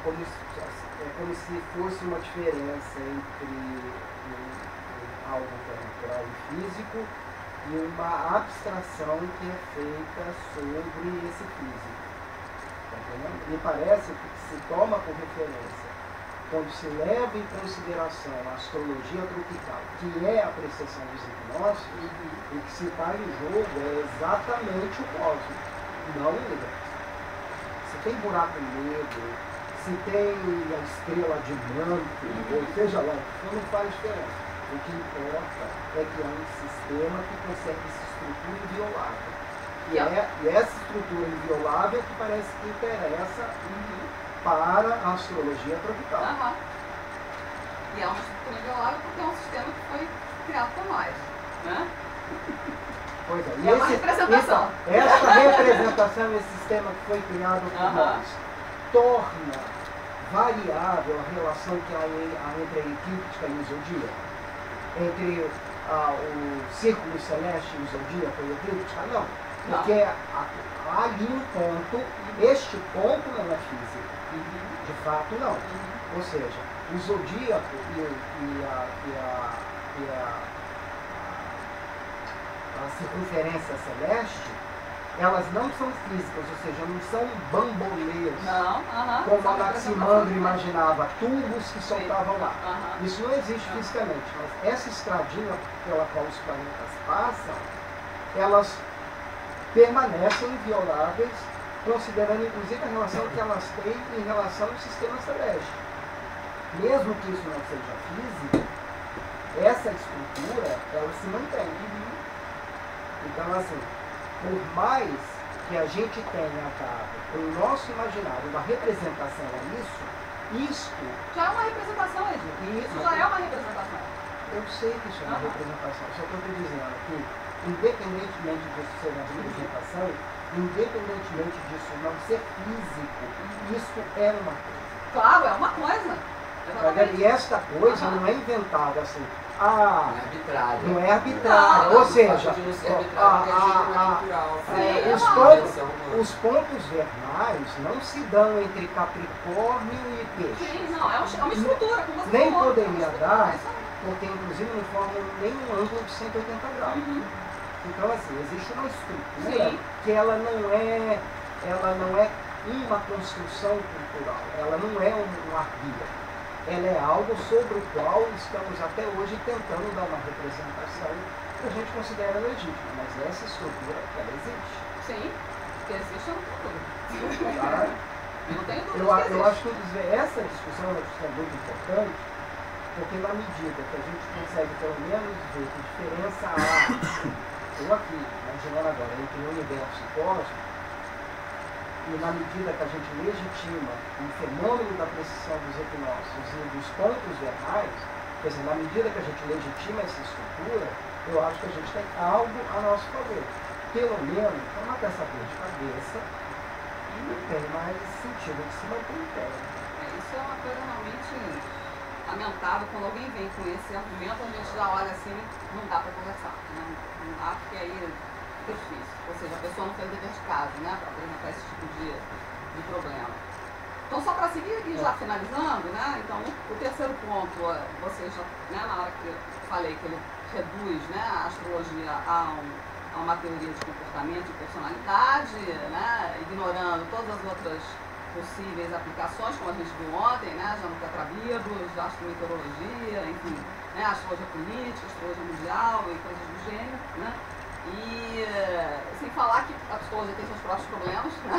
como se fosse uma diferença entre algo que é natural e físico e uma abstração que é feita sobre esse físico. Tá entendendo? Me parece que se toma por referência, quando se leva em consideração a astrologia tropical, que é a precessão dos equinócios, o que se está em jogo é exatamente o cosmos, não o universo. Se tem buraco negro, se tem a estrela de manto, ou seja lá, isso não faz diferença. O que importa é que é um sistema que consegue essa estrutura inviolável. E essa estrutura inviolável que parece que interessa para a astrologia tropical. E é uma estrutura inviolável porque é um sistema que foi criado por nós. Né? Pois é. E uma representação. Essa representação, esse sistema que foi criado por nós, torna variável a relação que há entre a eclíptica e o zodíaco, entre o círculo celeste e o zodíaco e a eclíptica? Não. Porque há ali um ponto, este ponto não é físico. De fato, não. Ou seja, o zodíaco e a circunferência celeste, elas não são físicas, ou seja, não são bambolês, como Anaximandro imaginava, tubos que soltavam lá. Isso não existe fisicamente, mas essa estradinha pela qual os planetas passam, elas permanecem invioláveis, considerando inclusive a relação que elas têm em relação ao sistema celeste. Mesmo que isso não seja físico, essa estrutura, ela se mantém. Então, assim, por mais que a gente tenha dado o nosso imaginário uma representação a isso já é uma representação, Edil. Isso já é uma representação. Eu sei que isso é uma representação, só que eu estou dizendo que, independentemente disso ser uma representação, independentemente disso não ser físico, isso é uma coisa. Claro, é uma coisa. E esta coisa não é inventada assim. Não é arbitrário. Não é arbitrário. Ou seja, os pontos vernais não se dão entre Capricórnio e Peixe. Sim, não, é uma estrutura, como você nem falou. poderia dar, porque inclusive não forma nenhum ângulo de 180 graus. Então, assim, existe uma estrutura que ela não é uma construção cultural, ela não é um arbítrio. Ela é algo sobre o qual estamos até hoje tentando dar uma representação que a gente considera legítima, mas essa estrutura, ela existe. Sim, porque existe no futuro. Não tem dúvida. Eu acho que essa discussão é muito importante, porque na medida que a gente consegue pelo menos ver que diferença há, eu aqui, imaginando agora, entre o universo e o cosmos, e na medida que a gente legitima o fenômeno da precessão dos equinócios e dos pontos vernais, quer dizer, na medida que a gente legitima essa estrutura, eu acho que a gente tem algo a nosso favor. Pelo menos, para matar essa dor de cabeça, não tem mais sentido de se manter em pé. Isso é uma coisa realmente lamentável. Quando alguém vem com esse argumento, a gente já olha assim, não dá para conversar. Não dá, porque aí fica difícil. Ou seja, a pessoa não fez o dever de casa, né, para apresentar esse tipo de problema. Então, só para seguir e já finalizando, né, então, o terceiro ponto, você já, né, na hora que eu falei que ele reduz, né, a astrologia a uma teoria de comportamento e personalidade, né, ignorando todas as outras possíveis aplicações, como a gente viu ontem, né, já no Tetrabiblos, astrometeorologia, enfim, né, astrologia política, astrologia mundial e coisas do gênero, né, e sem falar que a psicologia tem seus próprios problemas, né,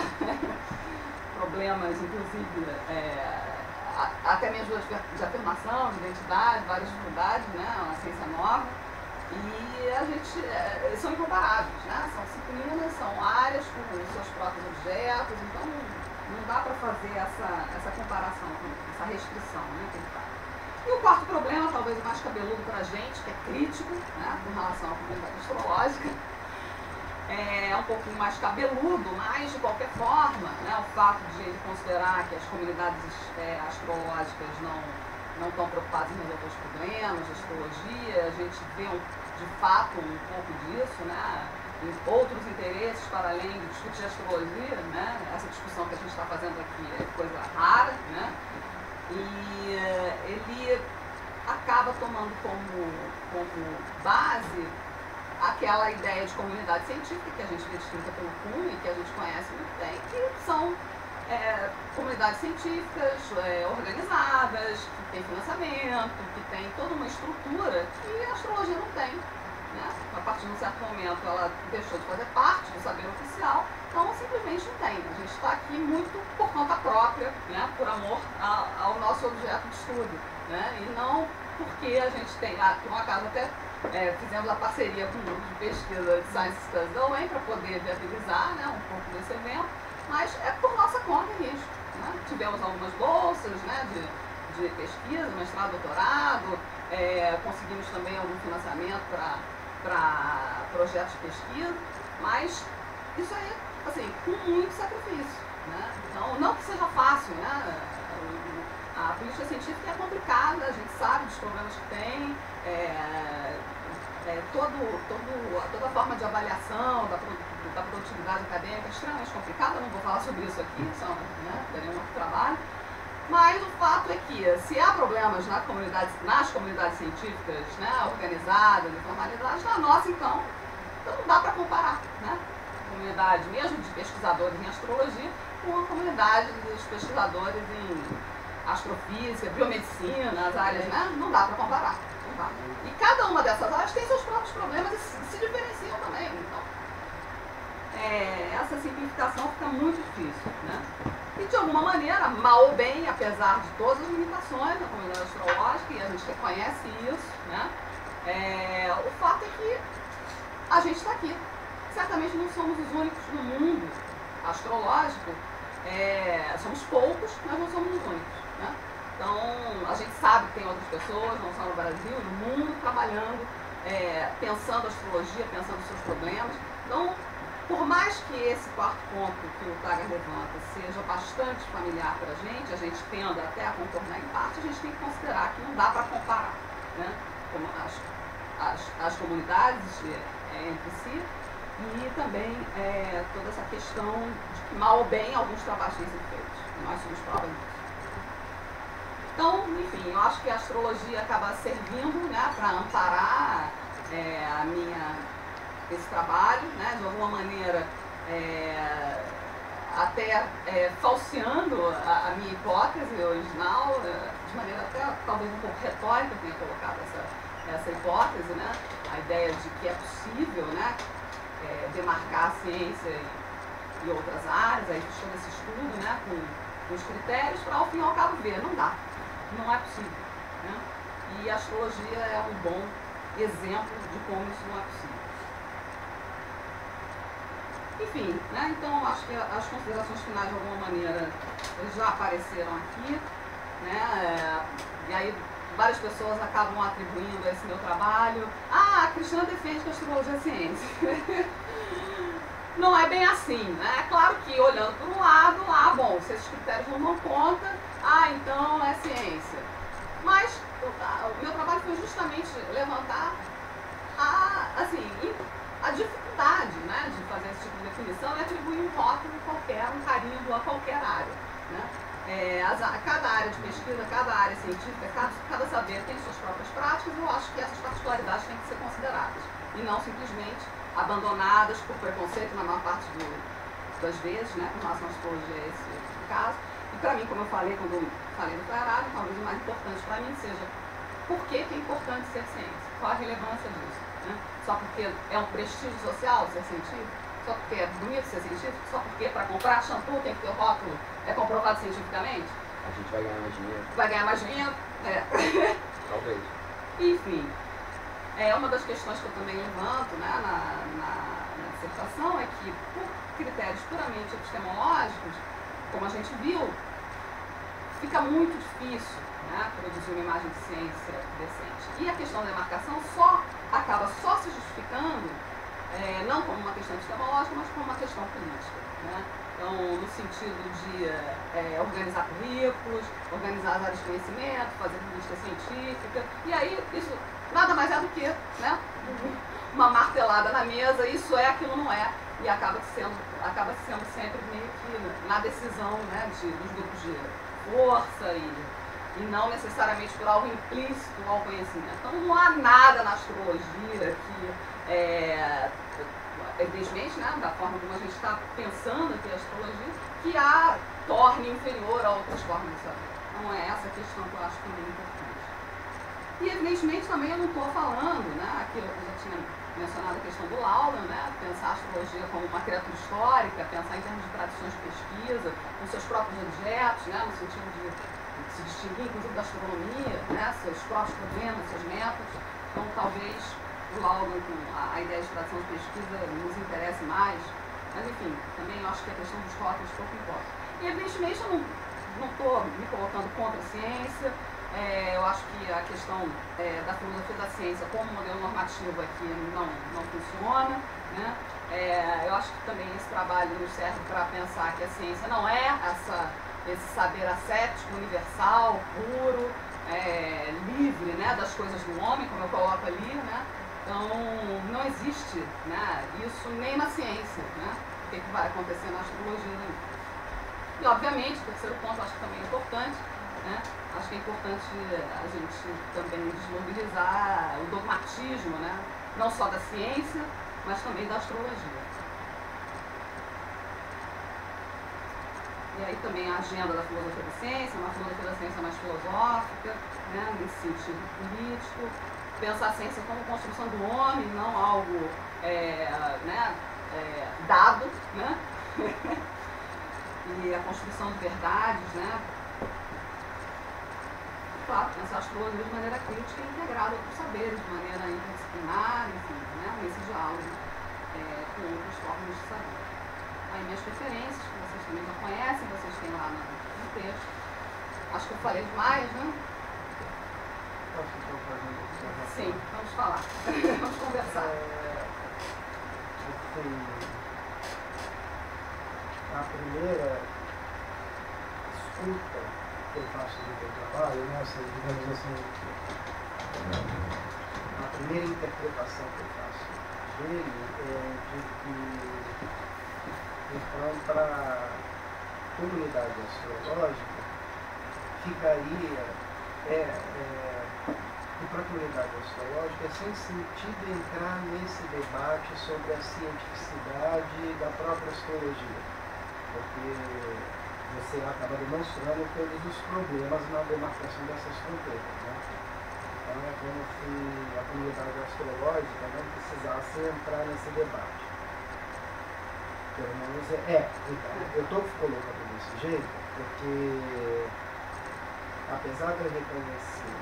problemas, inclusive, até mesmo de afirmação, de identidade, várias dificuldades, né, uma ciência nova, e a gente, são incomparáveis, né, são disciplinas, são áreas com seus próprios objetos, então não dá para fazer essa comparação, essa restrição, né, que ele faz. E o quarto problema, talvez o mais cabeludo para a gente, que é crítico, né, com relação à comunidade astrológica, é um pouquinho mais cabeludo, mas de qualquer forma, né, o fato de ele considerar que as comunidades astrológicas não estão preocupadas em resolver os problemas de astrologia, a gente vê de fato um pouco disso, né, em outros interesses para além de discutir astrologia, né, essa discussão que a gente está fazendo aqui é coisa rara, né, e ele acaba tomando como base aquela ideia de comunidade científica que a gente vê descrita pelo Kuhn e que a gente conhece muito bem, que são comunidades científicas organizadas, que têm financiamento, que têm toda uma estrutura que a astrologia não tem, né? A partir de um certo momento ela deixou de fazer parte do saber oficial, então simplesmente não tem. A gente está aqui muito por conta própria, né? Por amor ao nosso objeto de estudo, né? E não porque a gente tem, por um acaso até fizemos a parceria com um grupo de pesquisa de Science Studies da UEM para poder viabilizar, né, um pouco desse evento, mas é por nossa conta e risco, né? Tivemos algumas bolsas, né, de pesquisa, mestrado, doutorado, conseguimos também algum financiamento para projetos de pesquisa, mas isso aí, assim, com muito sacrifício, né? Então, não que seja fácil, né? A política científica é complicada, a gente sabe dos problemas que tem, toda a forma de avaliação da produtividade acadêmica é extremamente complicada, não vou falar sobre isso aqui, só, né, teria um outro trabalho. Mas o fato é que, se há problemas nas comunidades científicas, né, organizadas, informalizadas, na nossa, então não dá para comparar, né? Comunidade, mesmo de pesquisadores em astrologia, com a comunidade dos pesquisadores em astrofísica, biomedicina, as áreas, né? Não dá para comparar. Não dá. E cada uma dessas áreas tem seus próprios problemas e se diferenciam também. Então, essa simplificação fica muito difícil, né? E de alguma maneira, mal ou bem, apesar de todas as limitações da comunidade astrológica, e a gente reconhece isso, né? O fato é que a gente está aqui. Certamente não somos os únicos no mundo astrológico, somos poucos, mas não somos os únicos, né? Então, a gente sabe que tem outras pessoas, não só no Brasil, no mundo, trabalhando, pensando a astrologia, pensando os seus problemas. Então, por mais que esse quarto ponto que o Taggart levanta seja bastante familiar para a gente tenda até a concordar em parte, a gente tem que considerar que não dá para comparar, né, como as comunidades entre si, e também toda essa questão de que, mal ou bem, alguns trabalhos têm sido feitos. Nós somos prova disso. Então, enfim, eu acho que a astrologia acaba servindo, né, para amparar esse trabalho, né, de alguma maneira até falseando a minha hipótese original, de maneira até talvez um pouco retórica, eu tenha colocado essa hipótese, né, a ideia de que é possível, né, demarcar a ciência e outras áreas, aí fiz todo esse estudo, né, com os critérios, para ao fim e ao cabo ver, não dá, não é possível, né? E a astrologia é um bom exemplo de como isso não é possível. Enfim, né, então acho que as considerações finais de alguma maneira já apareceram aqui, né, e aí várias pessoas acabam atribuindo a esse meu trabalho, a Cristina defende que a astrologia é ciência. Não é bem assim, né? É claro que olhando por um lado, bom, se esses critérios não dão conta, então é ciência. Mas o meu trabalho foi justamente levantar a dificuldade, né, definição é atribuir um rótulo qualquer, um carimbo a qualquer área, né? Cada área de pesquisa, cada área científica, cada saber tem suas próprias práticas, e eu acho que essas particularidades têm que ser consideradas, e não simplesmente abandonadas por preconceito na maior parte das vezes, né, com relação à psicologia é esse o caso. E para mim, como eu falei quando eu falei do Clarado, talvez o mais importante para mim seja por que é importante ser ciência, qual a relevância disso, né? Só porque é um prestígio social ser científico? Só porque é bonito ser científico? Só porque para comprar shampoo tem que ter o rótulo? É comprovado cientificamente? A gente vai ganhar mais dinheiro. Vai ganhar mais dinheiro? Talvez. Enfim, uma das questões que eu também levanto, né, na dissertação é que, por critérios puramente epistemológicos, como a gente viu, fica muito difícil, né, produzir uma imagem de ciência decente. E a questão da demarcação acaba se justificando, não como uma questão epistemológica, mas como uma questão política, né? Então, no sentido de organizar currículos, organizar as áreas de conhecimento, fazer política científica, e aí isso nada mais é do que, né, uma martelada na mesa, isso é, aquilo não é, e acaba sendo sempre meio que na decisão, né, dos grupos de força e não necessariamente por algo implícito ao conhecimento. Então não há nada na astrologia que, evidentemente, né, da forma como a gente está pensando aqui a astrologia, que a torne inferior a outras formas de saber. Então é essa questão que eu acho também importante. E evidentemente também eu não estou falando, né, aqui eu já tinha mencionado a questão do Laudan, né, pensar a astrologia como uma criatura histórica, pensar em termos de tradições de pesquisa, com seus próprios objetos, né, no sentido de se distinguir, inclusive, da astronomia, né, seus próprios problemas, seus métodos. Então, talvez o Laudan, com a ideia de tradição de pesquisa, nos interesse mais. Mas, enfim, também eu acho que a questão dos rótulos pouco importa. E, evidentemente, eu não estou me colocando contra a ciência. Eu acho que a questão da filosofia da ciência como modelo normativo aqui não funciona, né? Eu acho que também esse trabalho nos serve para pensar que a ciência não é esse saber ascético, universal, puro, livre, né, das coisas do homem, como eu coloco ali, né? Então, não existe, né, isso nem na ciência, né? O que vai acontecer na astrologia. E, obviamente, o terceiro ponto, acho que também é importante, né? Acho que é importante a gente também desmobilizar o dogmatismo, né? Não só da ciência, mas também da astrologia. E aí também a agenda da filosofia da ciência, uma filosofia da ciência mais filosófica, né, nesse sentido político, pensar a ciência como construção do homem, não algo dado, né? E a construção de verdades, né? Claro, pensar a astrologia de maneira crítica e integrada a outros saberes, de maneira interdisciplinar, enfim, né, nesse diálogo com outras formas de saber. Aí minhas referências, que vocês também já conhecem, vocês têm lá no texto. Acho que eu falei demais, né? Posso então fazer uma observação? Sim, vamos falar. Vamos conversar. Assim, a primeira escuta que eu faço do meu trabalho, né, digamos assim, a primeira interpretação que eu faço dele é de que, então, para a comunidade astrológica, ficaria, e para a comunidade astrológica, é sem sentido entrar nesse debate sobre a cientificidade da própria astrologia, porque você acaba demonstrando todos os problemas na demarcação dessas fronteiras, né? Então é como se a comunidade astrológica não precisasse entrar nesse debate. Pelo menos então, eu estou colocando desse jeito porque, apesar de eu reconhecer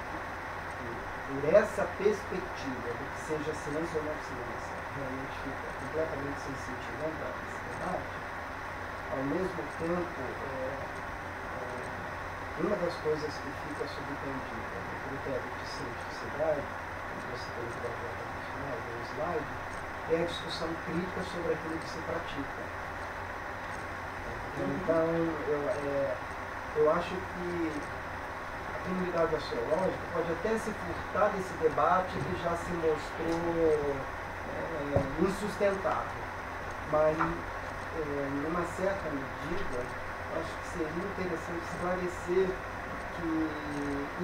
que por essa perspectiva de que seja ciência ou não ciência, realmente fica completamente sem sentido entrar nesse debate, ao mesmo tempo, uma das coisas que fica subtendida no critério de cientificidade, como você tem que dar no final do slide, é a discussão crítica sobre aquilo que se pratica. Então, eu acho que a comunidade astrológica pode até se furtar desse debate que já se mostrou insustentável, mas numa certa medida, acho que seria interessante esclarecer que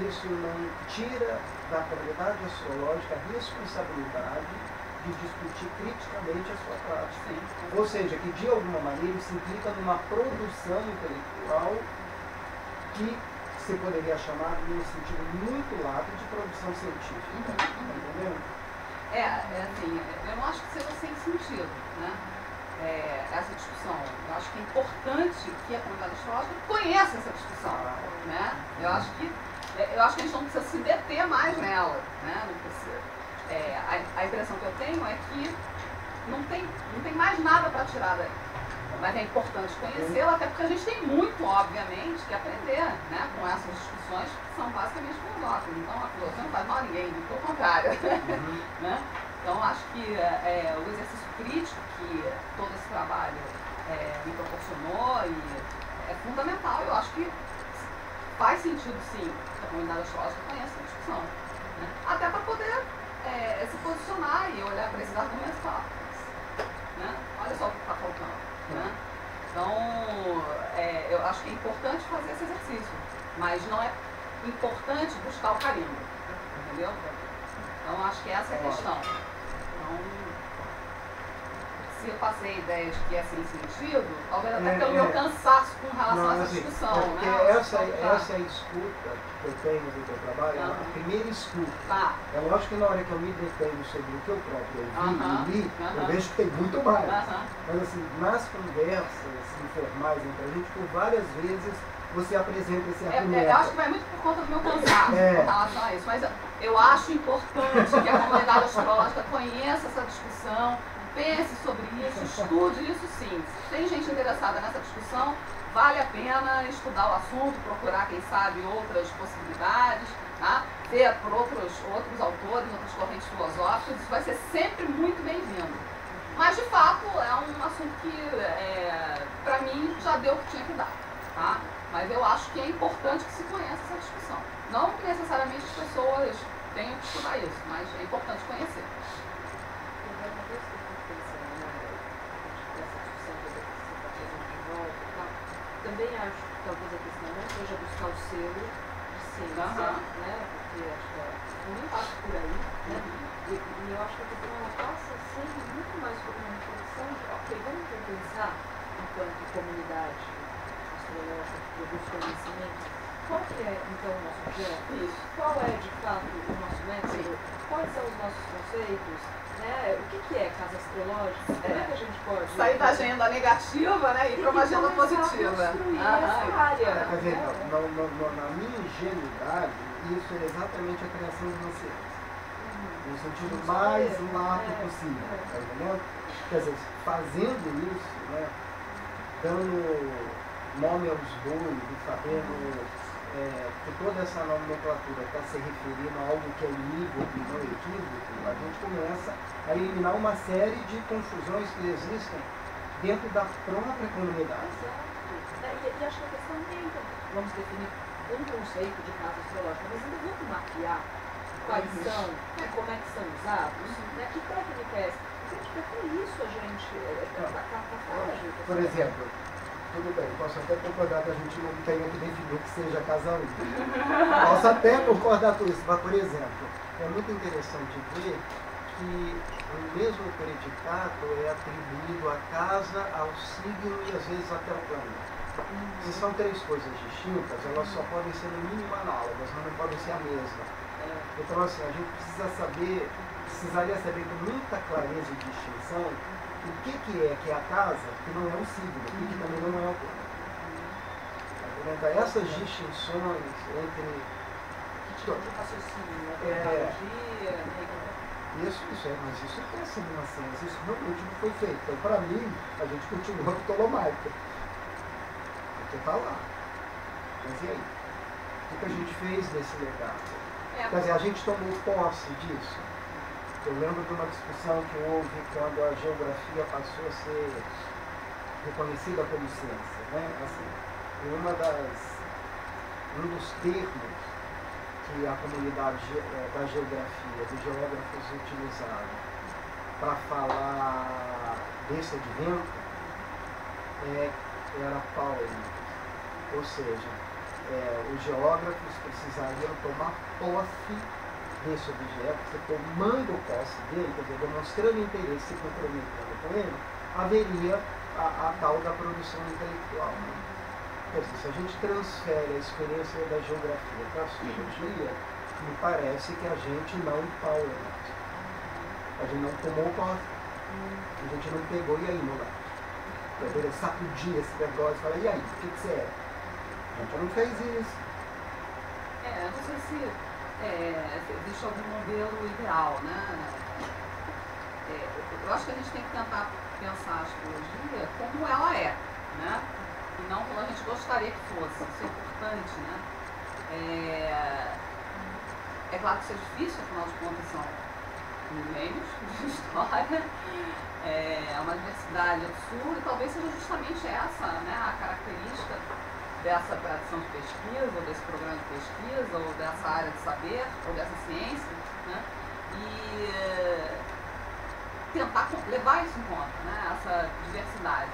isso não tira da comunidade astrológica a responsabilidade de discutir criticamente a sua prática. Sim. Ou seja, que de alguma maneira isso implica numa produção intelectual que se poderia chamar, num sentido muito lato, de produção científica. Tá entendendo? Assim, eu não acho que seja sem sentido, né? Essa discussão. Eu acho que é importante que a comunidade astrológica conheça essa discussão, né? Eu acho que a gente não precisa se deter mais nela, né? Não precisa. A impressão que eu tenho é que não tem mais nada para tirar daí. Mas é importante conhecê-la, até porque a gente tem muito, obviamente, que aprender, né, com essas discussões que são basicamente filosóficas. Então, a filosofia não faz mal a ninguém, pelo contrário. Né? Então, acho que o exercício crítico que todo esse trabalho me proporcionou é fundamental. Eu acho que faz sentido, sim, que a comunidade astrológica conheça a discussão. Né? Até para poder se posicionar e olhar para esses argumentos e falar, né? Olha só o que está faltando. Né? Então, eu acho que é importante fazer esse exercício, mas não é importante buscar o carimbo, entendeu? Então, acho que essa é a questão. Então, se eu passei a ideia de que é sem sentido, talvez até pelo meu cansaço com relação a essa discussão. Porque né? essa é a escuta que eu tenho no teu trabalho, é a primeira escuta. Tá. É lógico que na hora que eu me detenho sobre o que eu próprio ouvi e li, eu vejo que tem muito mais. Mas assim, nas conversas informais entre a gente, por várias vezes você apresenta esse argumento. Eu acho que vai muito por conta do meu cansaço com relação a isso. Mas eu acho importante que a comunidade astrológica conheça essa discussão, pense sobre isso, estude isso sim. Se tem gente interessada nessa discussão, vale a pena estudar o assunto, procurar, quem sabe, outras possibilidades, tá? Ver por outros autores, outras correntes filosóficas, isso vai ser sempre muito bem-vindo. Mas, de fato, é um assunto que, para mim, já deu o que tinha que dar, tá? Mas eu acho que é importante que se conheça essa discussão. Não que necessariamente as pessoas tenham que estudar isso, mas é importante conhecer. Também acho que talvez a questão não seja buscar o selo de ciência, né? Porque acho que não passa por aí, né? E eu acho que a questão ela passa sempre muito mais por uma reflexão de, ok, vamos pensar enquanto comunidade astrológica que produz conhecimento, qual que é então o nosso objeto? Isso. Qual é de fato o nosso método? Quais são os nossos conceitos? Né? O que é casa astrológica? Como é que a gente pode sair da agenda negativa, né, e ir para uma agenda positiva. Essa área. Quer dizer, na minha ingenuidade, isso é exatamente a criação de uma ciência. No sentido mais lato possível. Tá entendendo? Quer dizer, fazendo isso, né, dando nome aos bois e sabendo que toda essa nomenclatura está se referindo a algo que é unívoco e não equívoco, a gente começa a eliminar uma série de confusões que existem dentro da própria comunidade. Exato. E acho que a questão nem vamos definir um conceito de casa astrológica, mas ainda vamos mapear quais são, como é que são usados, né? Que técnica é essa? Porque até isso a gente está frágil. Por exemplo, tudo bem, posso até concordar que a gente não tenha que definir que seja casa única. Posso até concordar com isso, mas, por exemplo, é muito interessante ver que o mesmo predicato é atribuído à casa, ao signo e às vezes até ao planeta. Se são três coisas distintas, elas só podem ser no mínimo análogas, mas não podem ser a mesma. Então, assim, a gente precisaria saber com muita clareza e distinção o que é a casa, que não é o signo, e que também não é o planeta. Então, essas distinções entre... Que tipo de raciocínio, metodologia, mas isso é péssimo na ciência, isso realmente não foi feito. Então, para mim, a gente continua com Ptolomaica. Porque está lá. Mas e aí? O que a gente fez nesse legado? Quer dizer, a gente tomou posse disso. Eu lembro de uma discussão que houve quando a geografia passou a ser reconhecida como ciência, né? Assim, um dos termos que a comunidade da geografia, dos geógrafos utilizaram para falar desse advento, era Paulo. Ou seja, os geógrafos precisariam tomar posse desse objeto, você tomando posse dele, quer dizer, demonstrando interesse, se comprometendo com ele, haveria a tal da produção intelectual. Né? Quer dizer, se a gente transfere a experiência da geografia para a sociologia, me parece que a gente não empowerment. A gente não tomou posse. A gente não pegou e aí, moleque. Eu sacudir esse negócio e falar, e aí, o que você é? A gente não fez isso. Não sei se existe algum modelo ideal, né? Eu acho que a gente tem que tentar pensar a astrologia como ela é, né? E não como a gente gostaria que fosse. Isso é importante, né? É claro que isso é difícil, afinal de contas são milênios de história, é uma diversidade absurda, e talvez seja justamente essa, né, a característica dessa tradição de pesquisa, ou desse programa de pesquisa, ou dessa área de saber, ou dessa ciência, né, e tentar levar isso em conta, né, essa diversidade.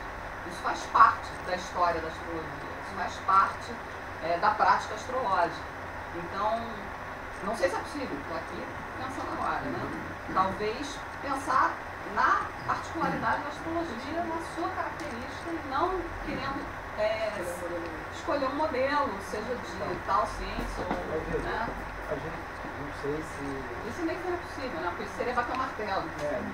Isso faz parte da história da astrologia, isso faz parte da prática astrológica. Então, não sei se é possível, estou aqui pensando agora, né? Talvez pensar na particularidade da astrologia, na sua característica, e não querendo escolher um modelo, seja de tal ciência ou... Né? A gente não sei se... Isso nem seria possível, né? Porque isso seria bater o martelo.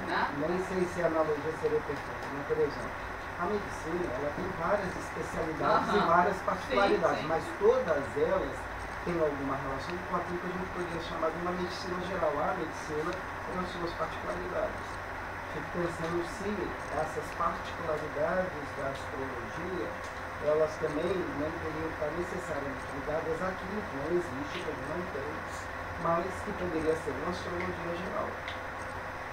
Né? Nem sei se a analogia seria perfeita, mas, por exemplo, a medicina, ela tem várias especialidades e várias particularidades, sim. mas todas elas têm alguma relação com aquilo que a gente poderia chamar de uma medicina geral. A medicina tem as suas particularidades. Fico pensando se essas particularidades da astrologia, elas também não teriam que estar necessariamente ligadas àquilo que não existe, que não tem, mas que poderia ser uma astrologia geral.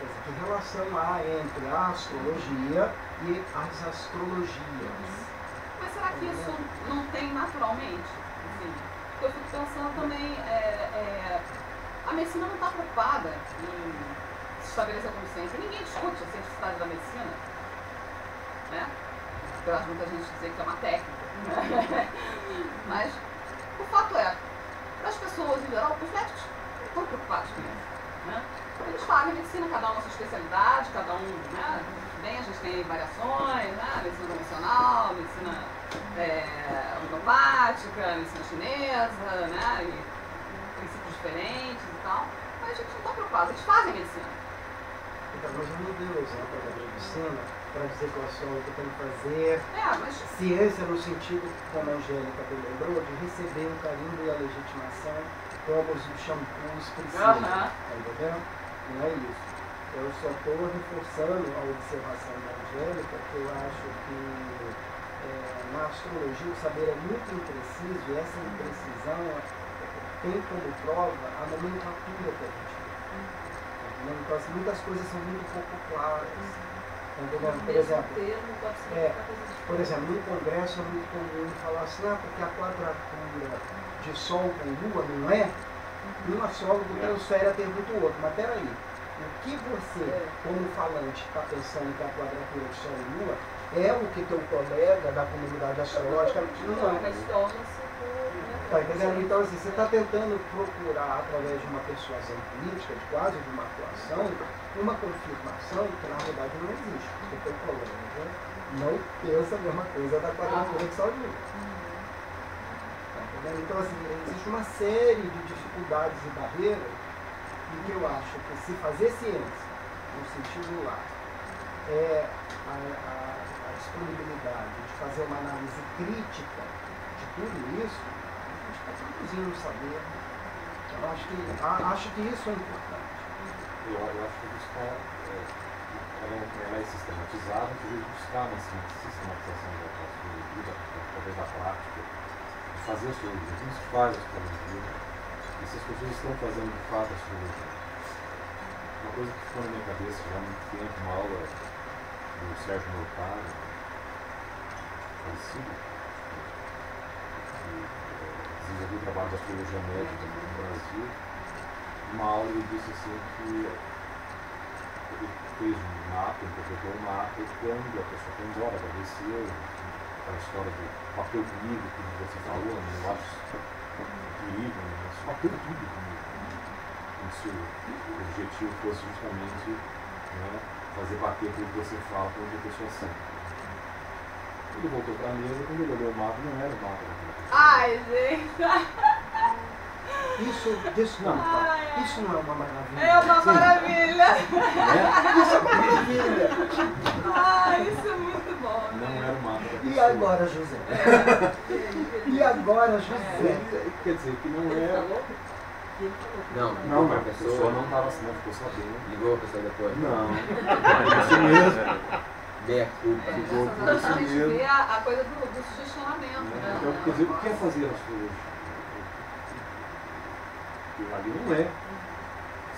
Quer dizer, que relação há entre a astrologia e as astrologias? Mas será que isso não tem naturalmente? Assim, eu fico pensando também, a medicina não está preocupada em se estabelecer como ciência. Ninguém discute a cientificidade da medicina, né? Apesar de muita gente dizer que é uma técnica. Né? Mas o fato é, para as pessoas em geral, os médicos não estão preocupados com isso. Né? Eles fazem medicina, cada um na sua especialidade, cada um, né? Bem, a gente tem variações, né? Medicina convencional, medicina homeopática, medicina chinesa, né? E princípios diferentes e tal. Mas a gente não está preocupado, eles fazem medicina. Então, mas eu não dei o exemplo da medicina para dizer que o astrólogo tem que fazer ciência no sentido, como a Angélica bem lembrou, de receber o carimbo e a legitimação como os shampoos precisam. Tá entendendo? Não é isso. Eu só estou reforçando a observação da Angélica, que eu acho que na astrologia o saber é muito impreciso e essa imprecisão tem como prova a nomenclatura que a gente tem. Então, assim, muitas coisas são muito pouco claras. Por exemplo, no congresso é muito comum falar assim, porque a quadratura de Sol com Lua não é, um astrólogo transfere a tempo do outro. Mas peraí, o que você, como falante, está pensando que a quadratura de Sol e Lua é o que teu colega da comunidade astrológica não é. Tá entendendo? Então, assim, você está tentando procurar, através de uma persuasão política, de quase de uma atuação, uma confirmação que na verdade não existe, porque teu colega não pensa a mesma coisa da quadratura de Sol e Lua. Tá entendendo? Então, assim, existe uma série de dificuldades e barreiras, e que eu acho que se fazer ciência, no sentido lá, a disponibilidade de fazer uma análise crítica de tudo isso, está produzindo saber. Eu acho que isso é importante. Eu acho que isso ela é sistematizada, que a buscar uma sistematização da astrologia, talvez da prática, de fazer a astrologia, como se faz a astrologia, e se as pessoas estão fazendo de fato a astrologia. Uma coisa que ficou na minha cabeça já há muito tempo, uma aula do Sérgio Mortari, falecido, desenvolveu o trabalho da astrologia médica no Brasil. Uma aula ele disse assim que ele fez um mapa, interpretou um mapa, e quando a pessoa foi embora, agradeceu, aquela história do papel comigo que você falou, né? Eu acho incrível, né? Mas papel tudo comigo. Como se o objetivo fosse justamente, né, fazer bater aquilo que você fala com outra pessoa sempre. Ele voltou para a mesa, quando ele olhou o mapa, não era o mapa daquela pessoa. Ai, gente! Isso não é uma maravilha. É uma maravilha! Isso é uma maravilha. Isso é muito bom, Não né? era o mapa da pessoa. E agora, José? E agora, José? Quer dizer, que não Ele é... falou que ele falou que Não, Não, mas a a pessoa não estava assim, não ficou sabendo. ligou a pessoa depois. Não, isso mesmo. Desculpa. Ficou por A isso gente mesmo. vê a coisa do sugestionamento, né? Então, quer dizer, o que é fazer as coisas? Aquilo ali não é.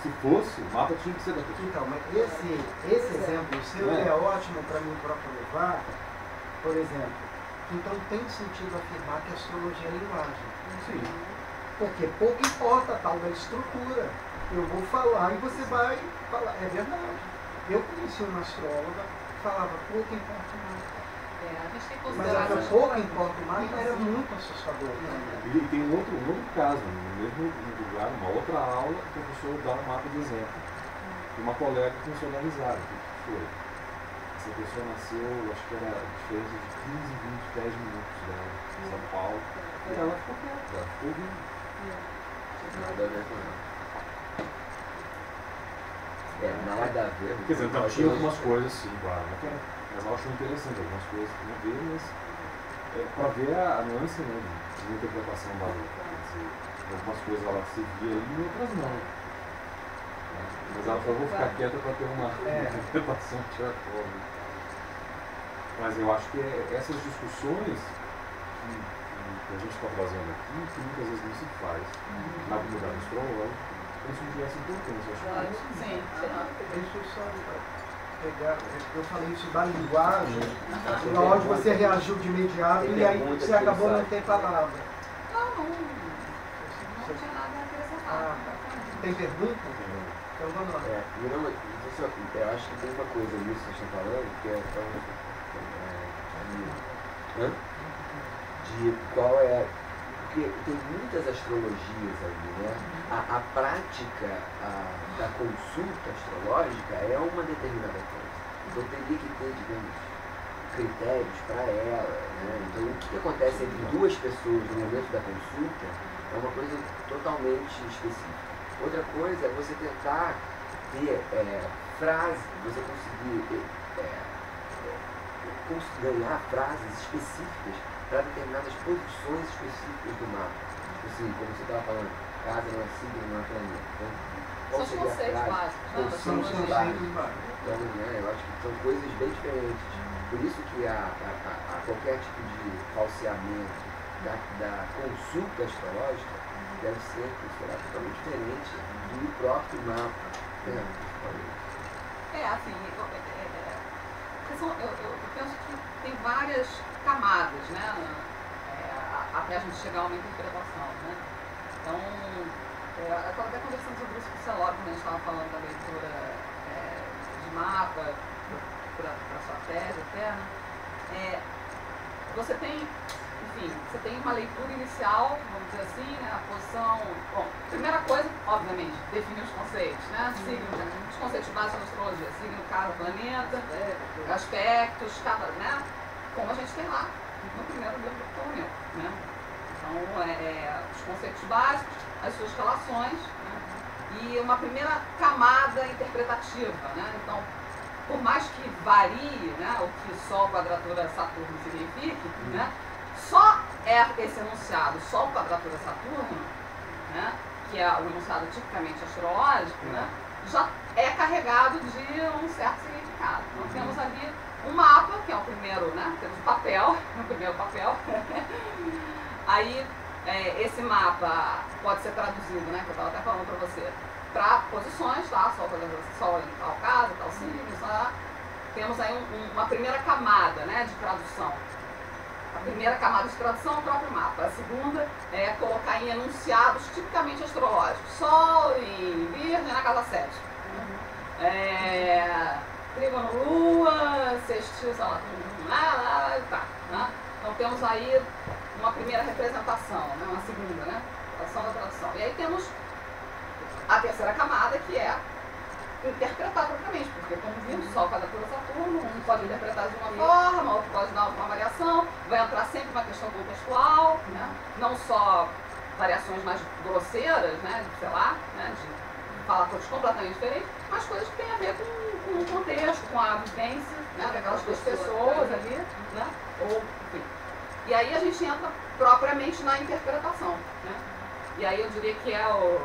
Se fosse, o mapa tinha que ser da pessoa. Então, mas esse exemplo seu é ótimo para mim próprio levar, por exemplo. Então tem sentido afirmar que a astrologia é linguagem. Sim. Porque pouco importa a tal da estrutura. Eu vou falar e você vai falar. É verdade. Eu conheci uma astróloga que falava pouco importa mais. A gente tem que Mas considerar a essas pouco coisas. importa mais era muito assustador também. E tem um outro caso, no mesmo lugar, uma outra aula, o professor dá um mapa de exemplo. E uma colega começou a analisar o que foi. Essa pessoa nasceu, acho que era diferença de 15, 20, 10 minutos dela, em São Paulo. E ela ficou quieta, ela ficou ouvindo. Nada a ver com ela. Nada a ver. Quer dizer, então, tinha algumas coisas sim, claro, mas eu acho interessante algumas coisas que não ver, mas para ver a nuance, né, de interpretação da letra. Algumas coisas ela se via ali e outras não. Mas ela falou, vou ficar quieta para ter uma interpretação de acordo. Mas eu acho que essas discussões que a gente está trazendo aqui, que muitas vezes não se faz na comunidade astrológica, como se não tivesse importância. Eu acho Claro, que isso sim. Deixa eu só pegar. Eu falei isso da linguagem, na hora de você reagiu de imediato e aí você acabou não ter palavra. Não tinha nada a acrescentar. Tem pergunta? Então vamos lá. Eu acho que tem uma coisa nisso que você está falando, que de qual é. Porque tem muitas astrologias ali, né? A prática da consulta astrológica é uma determinada coisa. Então teria que ter, digamos, critérios para ela, né? Então o que acontece entre duas pessoas no momento da consulta é uma coisa totalmente específica. Outra coisa é você tentar ter frases, você conseguir ganhar frases específicas para determinadas posições específicas do mapa. Tipo assim, como você estava falando, casa não é signo, não é planeta. Então, qual São os seria a conceitos frase? básicos, né? São os conceitos básicos. Então, né, eu acho que são coisas bem diferentes. Por isso que a qualquer tipo de falseamento da consulta astrológica será totalmente diferente do próprio mapa. Né? Assim, eu penso que tem várias camadas, né? Até a gente chegar a uma interpretação, né? Então, eu estava até conversando sobre isso com o Celor, quando a gente estava falando da leitura de mapa para sua tese até, né? Você tem, enfim, você tem uma leitura inicial, vamos dizer assim, né? A posição. Bom, primeira coisa, obviamente, definir os conceitos, né? Signo, os conceitos básicos da astrologia, signo, casa, planeta, aspectos, cada, né? Como a gente tem lá no primeiro livro do Ptolomeu, né? Então, os conceitos básicos, as suas relações, né? E uma primeira camada interpretativa, né? Então, por mais que varie, né, o que Sol, quadratura, Saturno signifique, né? Só esse enunciado, Sol, quadratura, Saturno, né? Que é o enunciado tipicamente astrológico, né? Já é carregado de um certo significado. Então, temos ali um mapa, que é o primeiro, né? Temos o papel, o primeiro papel. Aí, esse mapa pode ser traduzido, né? Que eu estava até falando para você, para posições, tá? Sol em tal casa, tal signo, tá? Temos aí uma primeira camada, né? De tradução. A primeira camada de tradução é o próprio mapa. A segunda é colocar em enunciados tipicamente astrológicos. Sol em Virgem na casa 7. Trígono Lua, sextil, sei lá, tá, né? Então Então temos aí uma primeira representação, né? Uma segunda, né? Ação da tradução. E aí temos a terceira camada, que é interpretar propriamente, porque como vimos, só cada coisa Saturno, um pode interpretar de uma forma, outro pode dar uma variação, vai entrar sempre uma questão contextual, né? Não só variações mais grosseiras, né? Sei lá, né? De falar coisas completamente diferentes, mas coisas que têm a ver com o contexto, com a vivência, né? Daquelas duas pessoas ali, né? Ou, enfim. E aí a gente entra propriamente na interpretação, né? E aí eu diria que é o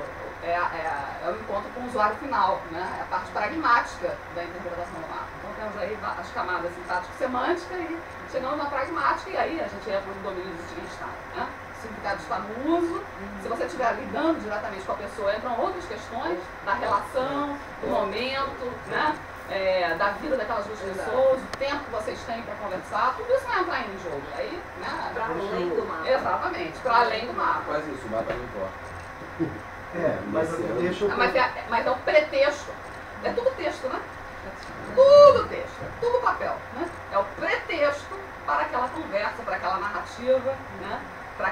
encontro com o usuário final, né? É a parte pragmática da interpretação do mapa. Então temos aí as camadas sintática e semântica e chegamos na pragmática e aí a gente entra no domínio do Wittgenstein, né? O significado está no uso. Se você estiver lidando diretamente com a pessoa, entram outras questões da relação, do momento, né? Da vida daquelas duas pessoas, o tempo que vocês têm para conversar, tudo isso vai entrar em jogo. Aí, né? Para além do mapa. Exatamente, para além do mapa. Quase isso, o mapa não importa. Mas deixa eu... Mas é o pretexto. É tudo texto, né? Tudo texto, tudo papel, né? É o pretexto para aquela conversa, para aquela narrativa, né? Para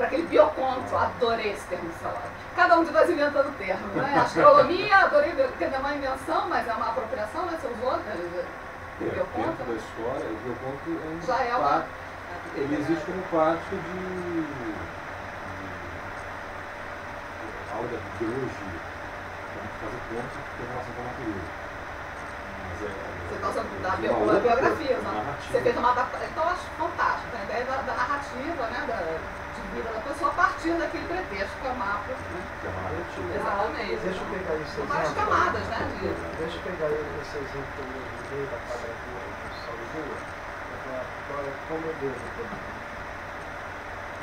aquele bioconto. Adorei esse termo, sei lá. Cada um de nós inventando termos, né? Astrologia, adorei, que é uma invenção, mas é uma apropriação, né? Você usou, né? Bioconto, Dentro da história, o bioconto já é uma... ele existe como parte de aula de biologia. Então, fazer conta que tem relação com a natureza. Você está usando da biografia, né? Você fez uma adaptação. Então, eu acho fantástico. A ideia da narrativa, né? De vida da pessoa a partir daquele pretexto que é o mapa. Né? Que é uma narrativa. Exatamente. Deixa eu pegar esse São várias exemplo. camadas, né? Deixa eu pegar esse exemplo que eu dei da quadratura do Sol e Lua, para como eu devo também.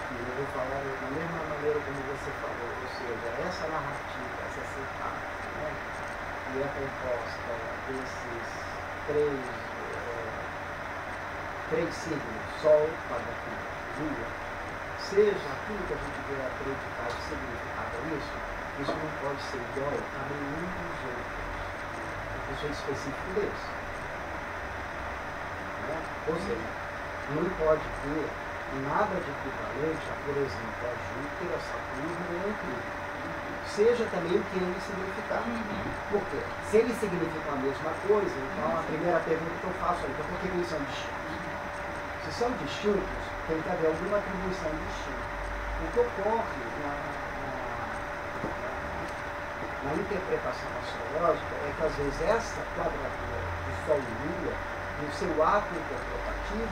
E eu vou falar da mesma maneira como você falou, ou seja, essa narrativa, essa sintaxe, né, que é composta desses três signos, Sol, quadratura, Lua, seja aquilo que a gente vê acreditar de significado a isso não pode ser igual a nenhum dos outros. Eu sou específico desse. Né? Ou seja, não pode ter nada de equivalente a, por exemplo, a Júpiter, a Saturno e a Mercúrio. Seja também o que ele significar. Por quê? Se eles significam a mesma coisa, então a primeira pergunta que eu faço é, então por que eles são distintos? Se são distintos, tem que haver alguma atribuição distinta. O que ocorre na interpretação astrológica é que às vezes essa quadratura de Sol e Lua, no seu ato interpretativo,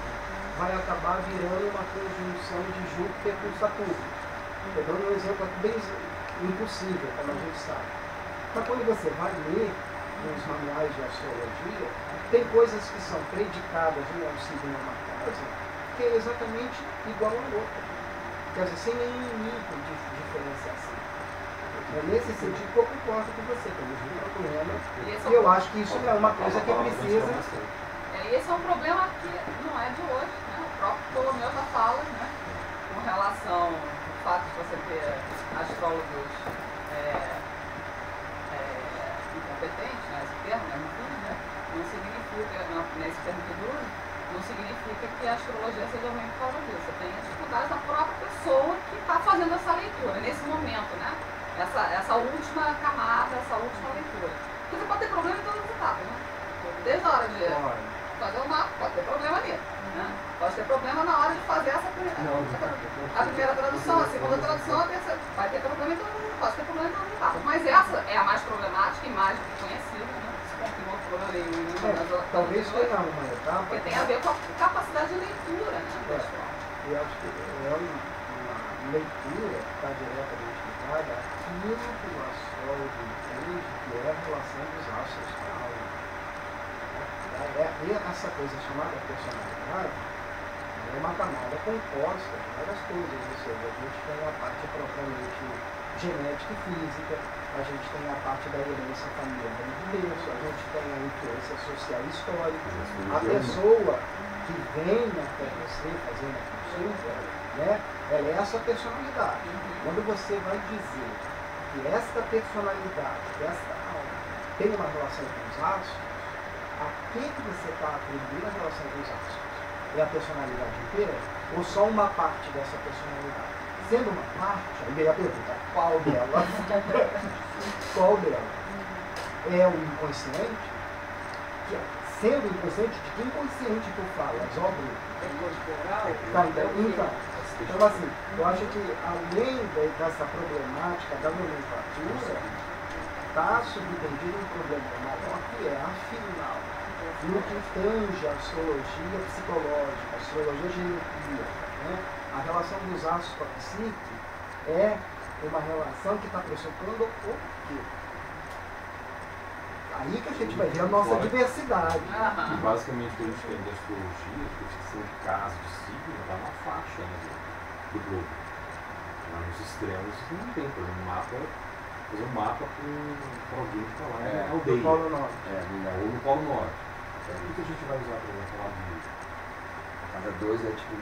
vai acabar virando uma conjunção de Júpiter com Saturno. Estou dando um exemplo aqui bem impossível, como a gente sabe. Mas quando você vai ler nos manuais de astrologia, tem coisas que são predicadas em um signo ou uma casa, que é exatamente igual a outra. Quer dizer, sem nenhum nível de diferenciação. É nesse sentido que eu concordo com você, temos um problema, e eu acho que isso é uma coisa que precisa... E esse é um problema que não é de hoje, né? O próprio Ptolomeu já fala, né? Com relação ao fato de você ter astrólogos incompetentes, né? Esse termo, né? Não significa, nesse termo que dura, não significa que a astrologia seja ruim por causa disso. Você tem as dificuldades da própria pessoa que está fazendo essa leitura, nesse momento, né? Essa última camada, essa última leitura. Porque você pode ter problema em todas as etapas, né? Desde a hora de fazer o mapa, pode ter problema ali. Né? Pode ter problema na hora de fazer a primeira tradução, a segunda tradução, a terceira. Vai ter problema em todas as etapas, pode ter problema em todas as etapas. Mas essa é a mais problemática e mais conhecida, né? Se confirmou o problema nenhum. Talvez tenha uma etapa. Porque tem a ver com a capacidade de leitura, né? Eu acho que é uma leitura que está diretamente ligada àquilo que o astrólogo entende que é a relação dos astros com a alma. E essa coisa chamada personalidade é uma camada composta de várias coisas, ou seja, a gente tem a parte propriamente genética e física, a gente tem a parte da herança familiar do berço, a gente tem a influência social e histórica, a pessoa que vem até você fazendo a consulta, né, ela é essa personalidade. Quando você vai dizer que esta personalidade, esta alma, tem uma relação com os astros, a que você está atribuindo a relação com os astros? é a personalidade inteira ou só uma parte dessa personalidade? Sendo uma parte, aí veio a pergunta, qual delas? Qual delas? É o inconsciente? Sendo inconsciente, de que inconsciente tu falas, ó Bruno? É corporal? Tá, então assim, eu acho que além dessa problemática da nomenclatura, está subtendido um problema maior que é, afinal, no que tange a astrologia psicológica, a astrologia geometria, né? A relação dos astros com a psique é uma relação que está pressuppondo o quê? Aí que a gente vai ver a nossa diversidade. E basicamente o que a gente tem de astrologia, de fixação de casa, de signo, está na faixa, né, do globo. Lá nos extremos não tem, por exemplo, fazer um mapa para alguém que está lá na aldeia. No Polo Norte. Ou no Polo Norte. O que a gente vai usar para falar de Cada 2 é tipo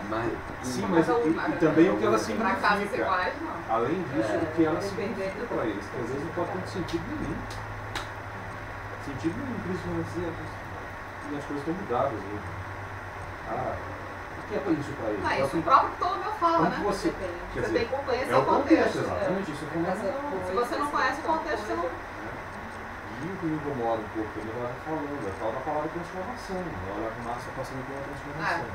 mais. sim, mas e também o que ela Para casas significa. iguais, não. Além disso, o que ela significa para eles, que às vezes não pode ter sentido nenhum. Sentido nenhum, principalmente e as coisas estão mudadas mesmo. O que é isso para eles? Isso o próprio Ptolomeu fala, né? Você tem que conhecer é o contexto. Exatamente, isso é fundamental. Se você não conhece o contexto, você não. E o que me incomoda um pouco também, ela está falando, é a tal da palavra transformação. Ela começa passando por uma transformação.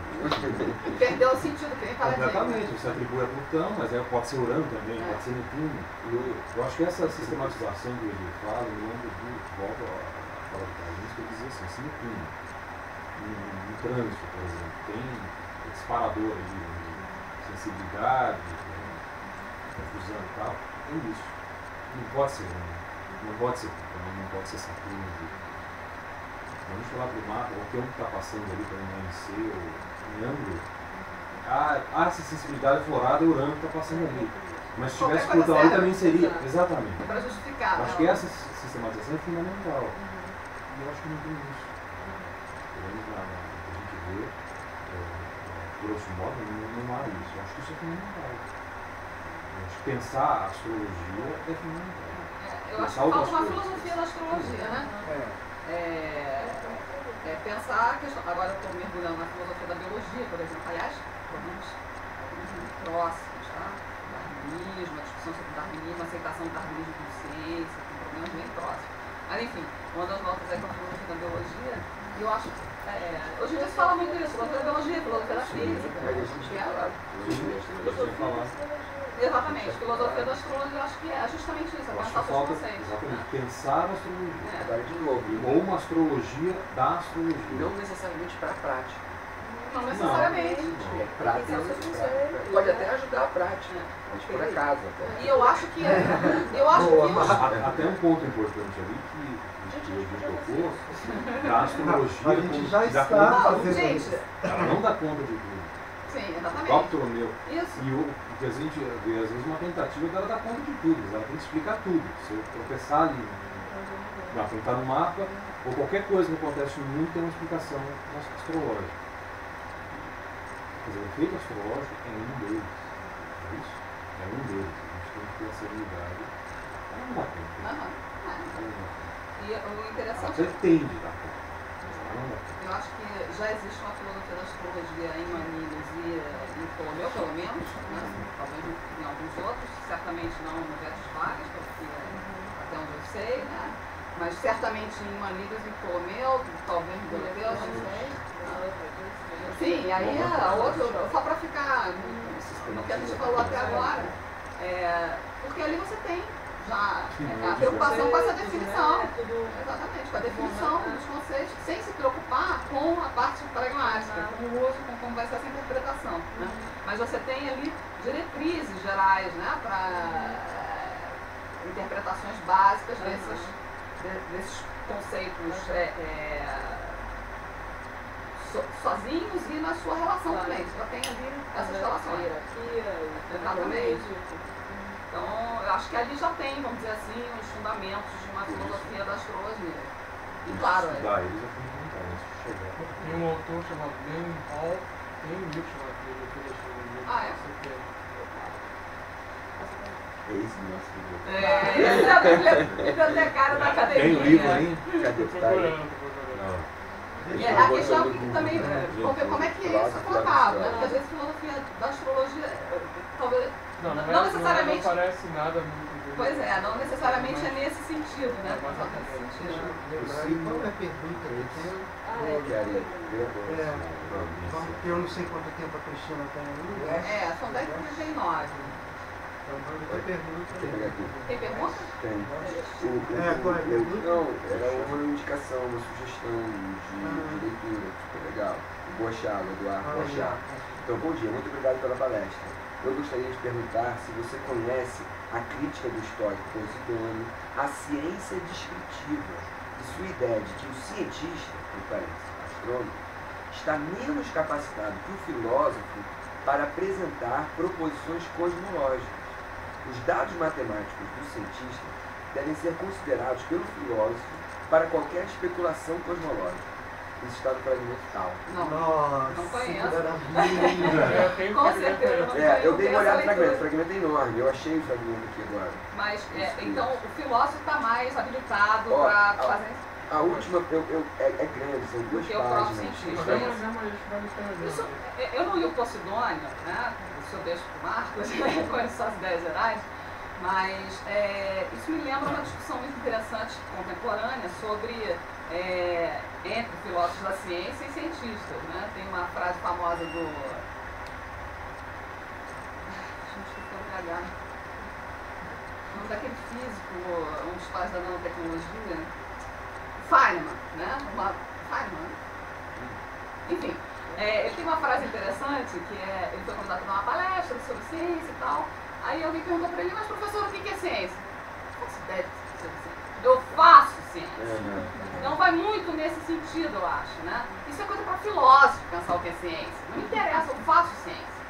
Perdeu o sentido, que nem fala completamente, você atribui a Plutão, mas pode ser Urano também, pode ser Netuno. Eu acho que essa sistematização que ele fala, me lembra de volta a fala do Carlinhos, que ele dizia assim, se Netuno, no trânsito, por exemplo, tem disparador ali, sensibilidade, confusão e tal, é isso. Não pode ser Urano. Não pode ser Plutão, não pode ser Saturno. Quando a gente falar do mapa, o que está passando ali para amanhecer, em ângulo, essa sensibilidade florada, o Urano está passando ali. Mas se tivesse Plutão ali também seria. Exatamente. Para justificar. Acho que essa sistematização é fundamental. E eu acho que não tem isso. Pelo menos na que a gente vê, grosso modo, não há isso. Eu acho que isso é fundamental. Eu acho que pensar a astrologia é fundamental. Eu acho que falta uma filosofia da astrologia, né? Pensar a questão. Agora eu estou mergulhando na filosofia da biologia, por exemplo. Aliás, problemas muito próximos, tá? Darwinismo, a discussão sobre darwinismo, a aceitação do darwinismo como ciência, tem problemas bem próximos. Mas enfim, uma das notas é com a filosofia da biologia, e eu acho que hoje em dia se fala muito disso, filosofia da biologia, filosofia da física. Exatamente, filosofia da astrologia, eu acho que é justamente isso, é pensar os conceitos. Exatamente, pensar a astrologia. Agora de novo. Ou uma astrologia da astrologia. Não necessariamente para a prática. Não necessariamente. Pode até ajudar a prática, mas por acaso até. E eu acho que até um ponto importante ali que o tocou, da astrologia. A gente já está fazendo isso. Ela não dá conta de tudo. Sim, O exatamente. Ptolomeu. Isso. E o que a gente vê, às vezes, uma tentativa dela dar conta de tudo. Ela tem que explicar tudo. Se eu tropeçar ali, apontar no mapa, ou qualquer coisa que acontece no mundo tem uma explicação astrológica. Quer dizer, o efeito astrológico é um deles. É isso? É um deles. A gente tem que ter essa habilidade. Ela não dá conta. E o interessante. Ela pretende dar conta. Ela não dá conta. Eu acho que já existe uma filosofia da astrologia em Manílios e em Ptolomeu, pelo menos, né? Talvez em alguns outros, certamente não no Versos Vargas, porque até onde eu sei, né? Mas certamente em Manílios e Ptolomeu, talvez em Ptolomeu, não sei. Sim, e aí a outra, só para ficar no que a gente falou até agora, porque ali você tem já a preocupação com essa definição. Exatamente, com a definição dos conceitos, sem se preocupar com a parte pragmática, com o uso, com como vai ser essa interpretação. Né? Mas você tem ali diretrizes gerais, né, para interpretações básicas desses conceitos sozinhos e na sua relação também. Você já tem ali essas relações. Exatamente. Então, eu acho que ali já tem, vamos dizer assim, os fundamentos de uma filosofia da astrologia. E claro, estudar eles é fundamental, antes de chegar. Tem um autor chamado Ben Hall, tem um livro chamado Filosofia da Astrologia. Ah, é? Esse nosso livro. Bibliotecário da academia. Tem o livro aí? Cadê? Tá aí. E a questão também, porque como é que isso é colocado, né? Porque às vezes a filosofia da astrologia, talvez, não necessariamente... Não parece nada muito... Pois é, não necessariamente é nesse sentido, né? Qual é a pergunta que tem? Eu não sei quanto tempo a Cristina tem aí. São 10h39. Tem pergunta? Tem pergunta? Tem. Não, era uma indicação, uma sugestão de leitura, super legal. Bochado, Eduardo Bochado. Então, bom dia, muito obrigado pela palestra. Eu gostaria de perguntar se você conhece a crítica do estoico Posidônio à ciência descritiva e sua ideia de que o cientista, no parênteses, astrônomo, está menos capacitado que o filósofo para apresentar proposições cosmológicas. Os dados matemáticos do cientista devem ser considerados pelo filósofo para qualquer especulação cosmológica. Isso está no fragmento tal. Não conheço. Com certeza. Eu dei uma olhada no fragmento. O fragmento é enorme. Eu achei o fragmento aqui agora. Mas, então, o filósofo está mais habilitado para fazer... A última é grande, são 2 páginas. Eu não li o Posidônio, né? O seu deixo para o Marcos, conheço só as ideias gerais, mas isso me lembra uma discussão muito interessante contemporânea sobre entre filósofos da ciência e cientistas, né? Tem uma frase famosa do... o nome daquele físico, um dos pais da nanotecnologia, Feynman, né? Feynman. Enfim, ele tem uma frase interessante que ele foi convidado para uma palestra sobre ciência e tal. Aí alguém perguntou para ele, mas professor, o que é ciência? Você deve ser ciência. Eu faço ciência. Então vai muito nesse sentido, eu acho, né? Isso é coisa para filósofo pensar o que é ciência. Não me interessa, eu faço ciência.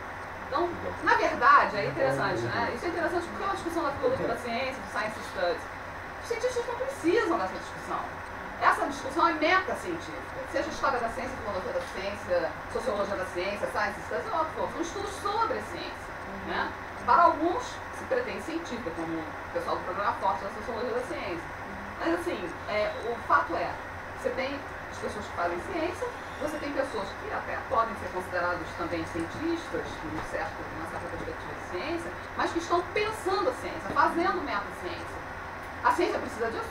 Então, na verdade, é interessante, né? Isso é interessante porque é uma discussão da filosofia da ciência, do science studies. Os cientistas não precisam dessa discussão. Essa discussão é meta-científica, seja história da ciência, filosofia da ciência, sociologia da ciência, science studies, ou o que for, são estudos sobre a ciência. Né? Para alguns, se pretende científica, como o pessoal do programa forte da sociologia da ciência. Mas assim, o fato é, você tem as pessoas que fazem ciência, você tem pessoas que até podem ser consideradas também cientistas, numa certa perspectiva de ciência, mas que estão pensando a ciência, fazendo meta-ciência. A ciência precisa disso?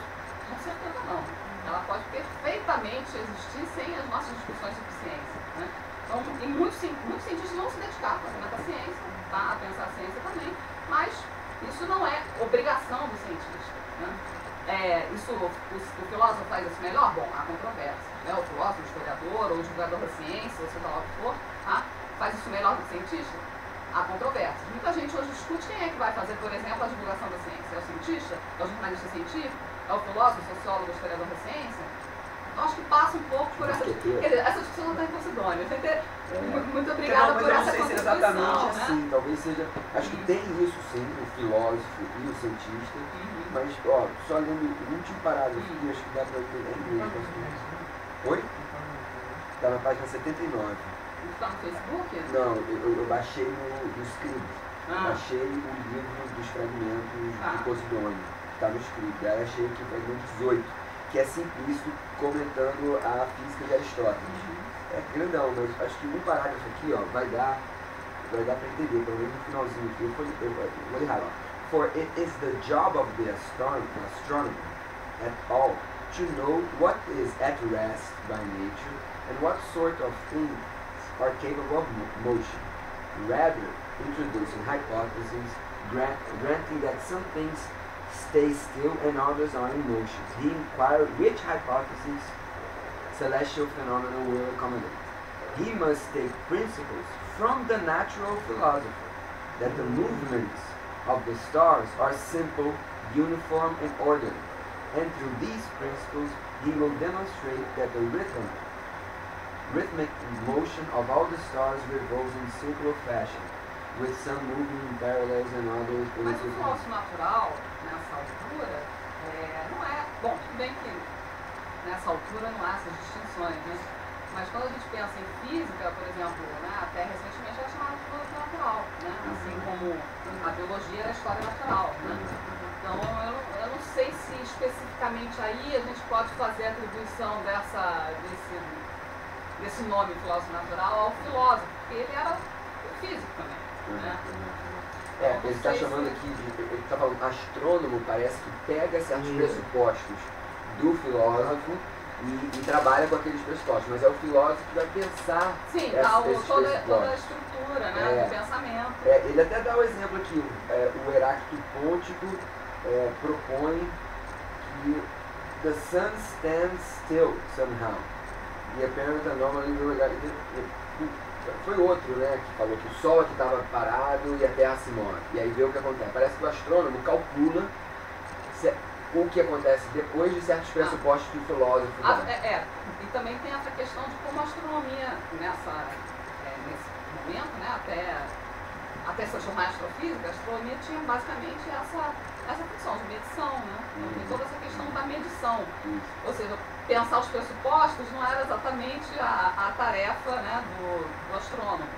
Com certeza não. Ela pode perfeitamente existir sem as nossas discussões sobre ciência. Né? Então, e muitos cientistas vão se dedicar a fazer meta-ciência, tá? A pensar a ciência também, mas isso não é obrigação do cientista. Né? O filósofo faz isso melhor? Bom, há controvérsia. Né? O filósofo, o historiador ou o divulgador da ciência, ou seja lá o que for, tá? Faz isso melhor do que o cientista? Há controvérsia. Muita gente hoje discute quem é que vai fazer, por exemplo, a divulgação da ciência. É o cientista? É o jornalista científico? É o filósofo, o sociólogo, o historiador da ciência? Eu acho que passa um pouco por essa... Quer dizer, essa discussão não está em Posidônio. Muito obrigada por essa contribuição. Não sei se é exatamente assim. Talvez seja... Acho que tem isso sim, o filósofo e o cientista. Mas, só lendo o último parágrafo aqui, acho que dá para entender em inglês. Oi? Está na página 79. Está no Facebook? Não, eu baixei no Scribd. Baixei o livro dos fragmentos de Posidônio. Está no Scribd. Aí achei aqui o fragmento 18, que é Simplício comentando a física de Aristóteles. É grandão, mas acho que um parágrafo aqui vai dar para entender, pelo menos no finalzinho aqui. Eu vou ler rápido. For it is the job of the astronomer at all to know what is at rest by nature and what sort of things are capable of motion, rather introducing hypotheses, granting that some things stay still and others are in motion. He inquired which hypotheses celestial phenomena will accommodate. He must take principles from the natural philosopher, that the movements of the stars are simple, uniform, and orderly. And through these principles, he will demonstrate that the rhythmic motion of all the stars revolves in circular fashion, with some moving in parallels and others... Mas o nosso natural, nessa altura, não é... Bom, tudo bem que nessa altura não há essas distinções, né? Mas quando a gente pensa em física, por exemplo, né, até recentemente era chamada de filosofia natural, né? Assim como a biologia era a história natural, né? Então eu não sei se especificamente aí a gente pode fazer a atribuição desse desse nome filósofo natural ao filósofo, porque ele era físico também, né? Ele está chamando aqui ele está falando astrônomo, parece que pega certos pressupostos do filósofo e trabalha com aqueles pressupostos, mas é o filósofo que vai pensar esses toda a estrutura, né, do pensamento. Ele até dá o exemplo aqui, o Heráclito Pôntico propõe que the sun stands still somehow. E apparent anomaly foi outro, né, que falou que o Sol aqui estava parado e a Terra se move. E aí vê o que acontece. Parece que o astrônomo calcula o que acontece depois de certos pressupostos que o filósofo dá. E também tem essa questão de como a astronomia, nesse momento, né, até se transformar em astrofísica, a astronomia tinha basicamente essa função de medição, né? Então, tem toda essa questão da medição. Ou seja, pensar os pressupostos não era exatamente a tarefa, né, do astrônomo.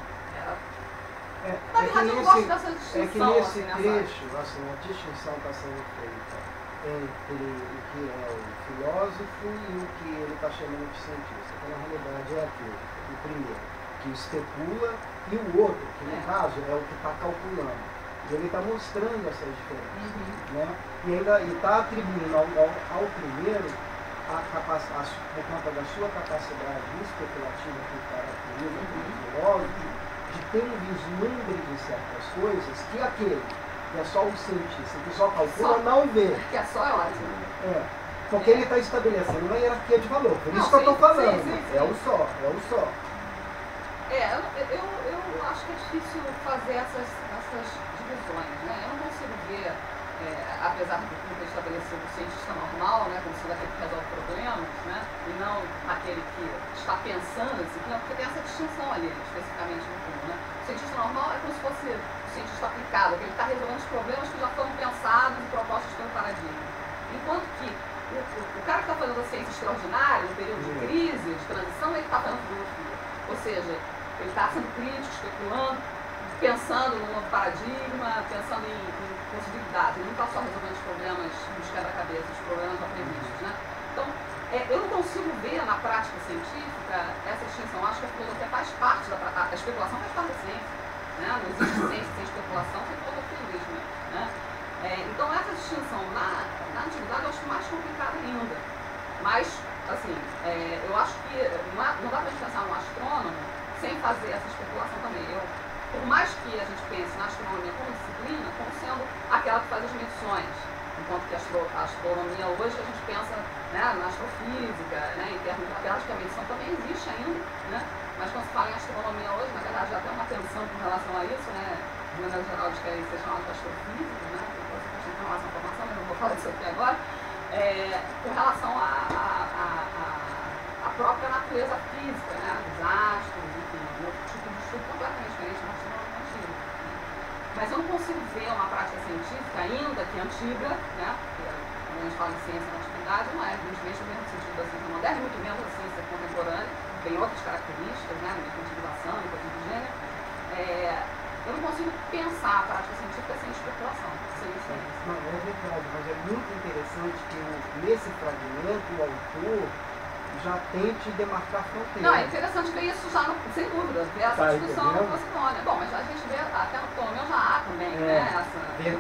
Na verdade, eu não gosto dessa distinção. É que nesse trecho, a distinção está sendo feita entre o que é o filósofo e o que ele está chamando de cientista. Então, na realidade, é aquele, o primeiro, que especula, e o outro, que no caso é o que está calculando. E ele está mostrando essas diferenças. Né? E está atribuindo ao primeiro, por conta da sua capacidade especulativa que caracteriza o filósofo, de ter um vislumbre de certas coisas que aquele que é só o cientista, que só calcula, não vê. Que é só ótimo. Porque ele está estabelecendo uma hierarquia de valor. Por isso que eu estou falando. Sim. É o só. Eu acho que é difícil fazer essas divisões, né? Eu não consigo ver, apesar do que eu estabelecido o cientista normal, né, como sendo aquele que resolve problemas, né, e não aquele que está pensando assim, porque tem essa distinção ali, especificamente no fundo, né? O cientista normal é como se fosse o cientista aplicado, que ele está resolvendo os problemas que já foram pensados e propostos pelo paradigma. Enquanto que o cara que está fazendo a ciência extraordinária, no período de crise, de transição, ele está fazendo filosofia. Ou seja, ele está sendo crítico, especulando, pensando no novo paradigma, pensando em possibilidades. Ele não está só resolvendo os problemas dos quebra-cabeça, os problemas já previstos, né? Então, eu não consigo ver na prática científica essa distinção. Acho que a filosofia faz parte a especulação faz parte da ciência, né? Não existe ciência sem especulação, sem filosofia, né? Então, essa distinção na antiguidade eu acho mais complicada ainda. Mas, assim, eu acho que não dá para a gente pensar no astrônomo sem fazer essa especulação também. Por mais que a gente pense na astronomia como disciplina, como sendo aquela que faz as medições, enquanto que a astronomia hoje a gente pensa, né, na astrofísica, né, em termos de acho que a medição também existe ainda, né, mas quando se fala em astronomia hoje, na verdade já tem uma tensão com relação a isso, né, de maneira geral eles querem ser chamados de astrofísica, né, depois você questão com relação à formação, mas não vou falar disso aqui agora, com relação à própria natureza física, né, dos astros, enfim, um outro tipo de estudo completamente diferente da astronomia antiga. Mas eu não consigo ver uma prática científica, ainda que antiga, né, porque quando a gente fala de ciência na antiguidade, não é evidentemente o mesmo sentido da ciência moderna, muito menos a ciência contemporânea, tem outras características, né, a quantificação e coisas do gênero. Eu não consigo pensar a prática científica sem especulação, sem ciência. Não, é verdade, mas é muito interessante que nesse fragmento o autor já tente demarcar fronteiras. Não, é interessante ver isso já, sem dúvida, ver essa discussão no Ptolomeu. Bom, mas a gente vê até no Ptolomeu já há também, né?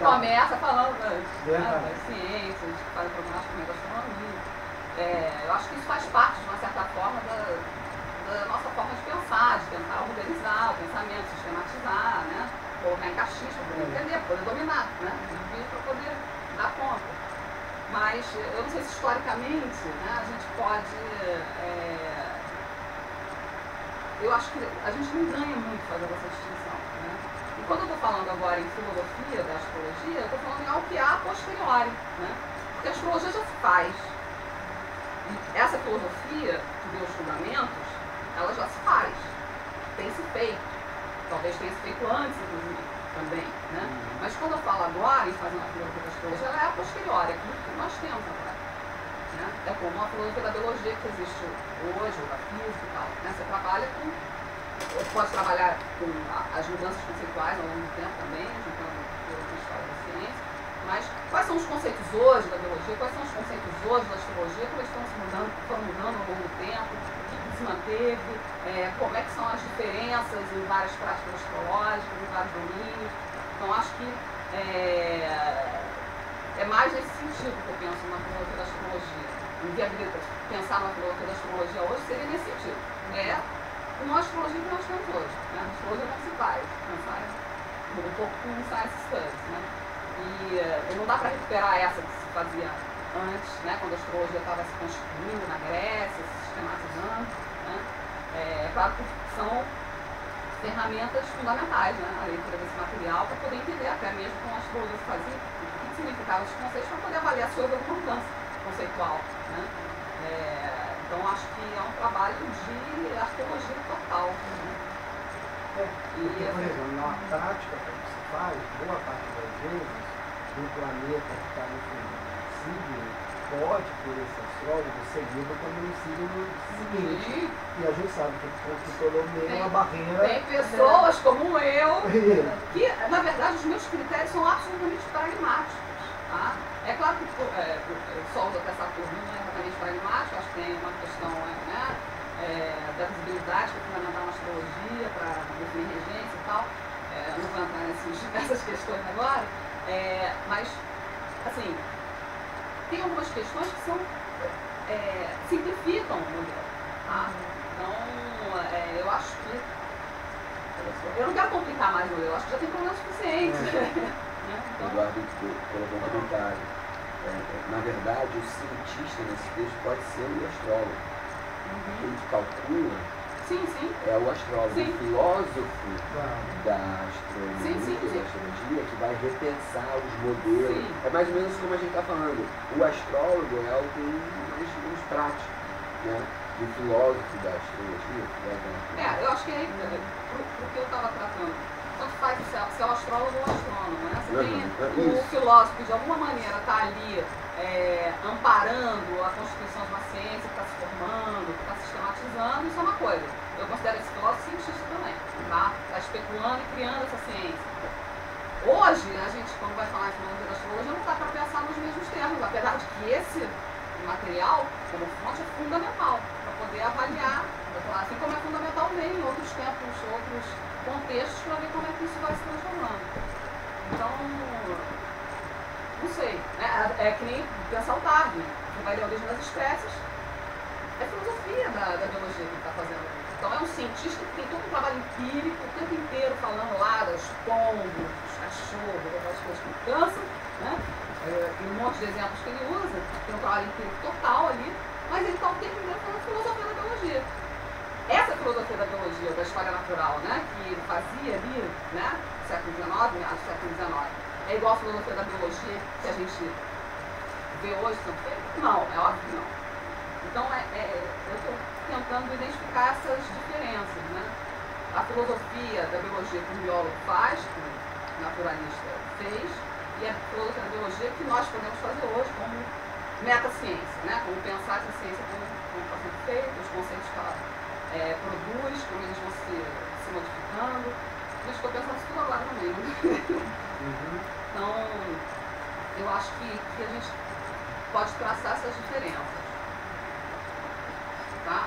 Começa falando das ciências, que fazem problemática da astronomia. Eu acho que isso faz parte, de uma certa forma, da nossa forma de pensar, de tentar organizar o pensamento, sistematizar, né? Colocar em caixinhas para poder entender, para poder dominar, né? Para poder dar conta. Mas eu não sei se historicamente, né, a gente pode. Eu acho que a gente não ganha muito fazendo essa distinção. Né? E quando eu estou falando agora em filosofia da astrologia, eu estou falando em algo que há a posteriori. Né? Porque a astrologia já se faz. E essa filosofia que deu os fundamentos, ela já se faz. Tem se feito. Talvez tenha se feito antes, inclusive, também. Né? Mas quando eu falo agora em fazer uma filosofia da astrologia, ela é a posteriori, aquilo que nós temos agora. Né? É como a filosofia da biologia que existe hoje, ou da física e tal. Né? Você trabalha com. Você pode trabalhar com as mudanças conceituais ao longo do tempo também, juntando a história da ciência. Mas quais são os conceitos hoje da biologia? Quais são os conceitos hoje da astrologia? Como eles estão se mudando, foram mudando ao longo do tempo? O que se se manteve, como é que são as diferenças em várias práticas astrológicas, em vários domínios. Então, acho que é mais nesse sentido que eu penso na filosofia da astrologia. Pensar na filosofia da astrologia hoje seria nesse sentido. Uma astrologia que nós temos hoje. Né? A astrologia não se faz. Pensar um pouco com science studies. Né? E não dá para recuperar essa que se fazia antes, né? Quando a astrologia estava se constituindo na Grécia, se sistematizando. Né? Claro que são ferramentas fundamentais, né? A leitura desse material, para poder entender até mesmo como a astrologia se fazia, o que significava os conceitos, para poder avaliar se houve alguma mudança conceitual. Né? Então, acho que é um trabalho de arqueologia total. Né? Porque, por exemplo, na prática que se faz, boa parte das vezes, o planeta que está no signo pode, por esse astrólogo, seguir como um signo seguinte. E a gente sabe que o Ptolomeu é uma barreira. Tem pessoas como eu, que, na verdade, os meus critérios são absolutamente pragmáticos. Tá? É claro que o Sol até Saturno não é exatamente pragmático, acho que tem uma questão da visibilidade que é fundamental na astrologia, para definir regência e tal. Não vou entrar nessas questões agora, mas, assim, tem algumas questões que simplificam o modelo. Tá? Então, eu acho que. Eu não quero complicar mais o modelo, eu acho que já tem problema suficiente. O Eduardo colocou um comentário. Na verdade, o cientista nesse texto pode ser o astrólogo. Quem calcula é o astrólogo. O filósofo da astrologia que vai repensar os modelos. É mais ou menos como a gente está falando. O astrólogo é alguém mais prático, né? O filósofo da astrologia. Eu acho que porque eu estava tratando. Tanto faz se é o astrólogo ou o astrônomo, né? Você tem o filósofo que de alguma maneira está ali amparando a constituição de uma ciência que está se formando, que está sistematizando, isso é uma coisa. Eu considero esse filósofo cientista também, tá? Está especulando e criando essa ciência. Hoje, a gente, quando vai falar em filosofia da astrologia, não dá para pensar nos mesmos termos, apesar de que esse material, como fonte, é fundamental para poder avaliar, assim como é fundamental ver em outros tempos, outros contextos, para ver como é que isso vai se transformando. Então, não sei, é que nem pensar o Darwin, que vai ler a origem das espécies, é filosofia da biologia que ele está fazendo. Então é um cientista que tem todo um trabalho empírico, o tempo inteiro falando lá dos pombos, dos cachorros, das coisas que cansam, né? Tem um monte de exemplos que ele usa, tem um trabalho empírico total ali, mas ele está o tempo inteiro falando filosofia da biologia. Essa filosofia da biologia, da história natural, né, que ele fazia ali, né, no século XIX, meados do século XIX, é igual a filosofia da biologia que a gente vê hoje sendo feita? Não, é óbvio que não. Então, eu estou tentando identificar essas diferenças, né? A filosofia da biologia que o biólogo faz, que o naturalista fez, e a filosofia da biologia que nós podemos fazer hoje como metaciência, né? Como pensar essa ciência como está sendo feita, os conceitos que ela produz, como eles vão se modificando. Eu estou pensando isso tudo agora também. Então, eu acho que a gente pode traçar essas diferenças. Tá?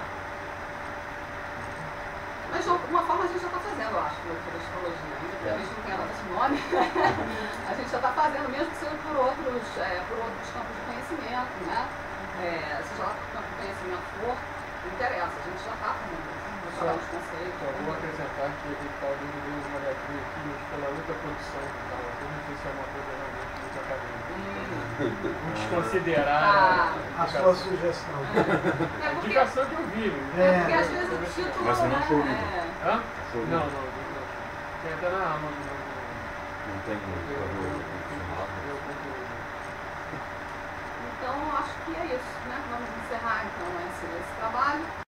Mas de alguma forma a gente já está fazendo, eu acho, filosofia da astrologia. Ainda que a gente não tenha dado esse nome, a gente já está fazendo, mesmo que seja por outros campos de conhecimento, né? Seja lá que o campo de conhecimento for, não interessa, a gente já está fazendo isso. Só vou acrescentar que a gente está ouvindo uma diatriba aqui pela outra produção que está lá. Eu não sei se é uma coisa realmente muito acadêmica. Vamos desconsiderar a sua sugestão. A indicação que eu vi. Porque às vezes o título. Mas você não achou o livro? Hã? Não. Tem até na Amazon. Não tem Então, acho que é isso, né? Vamos encerrar então esse trabalho.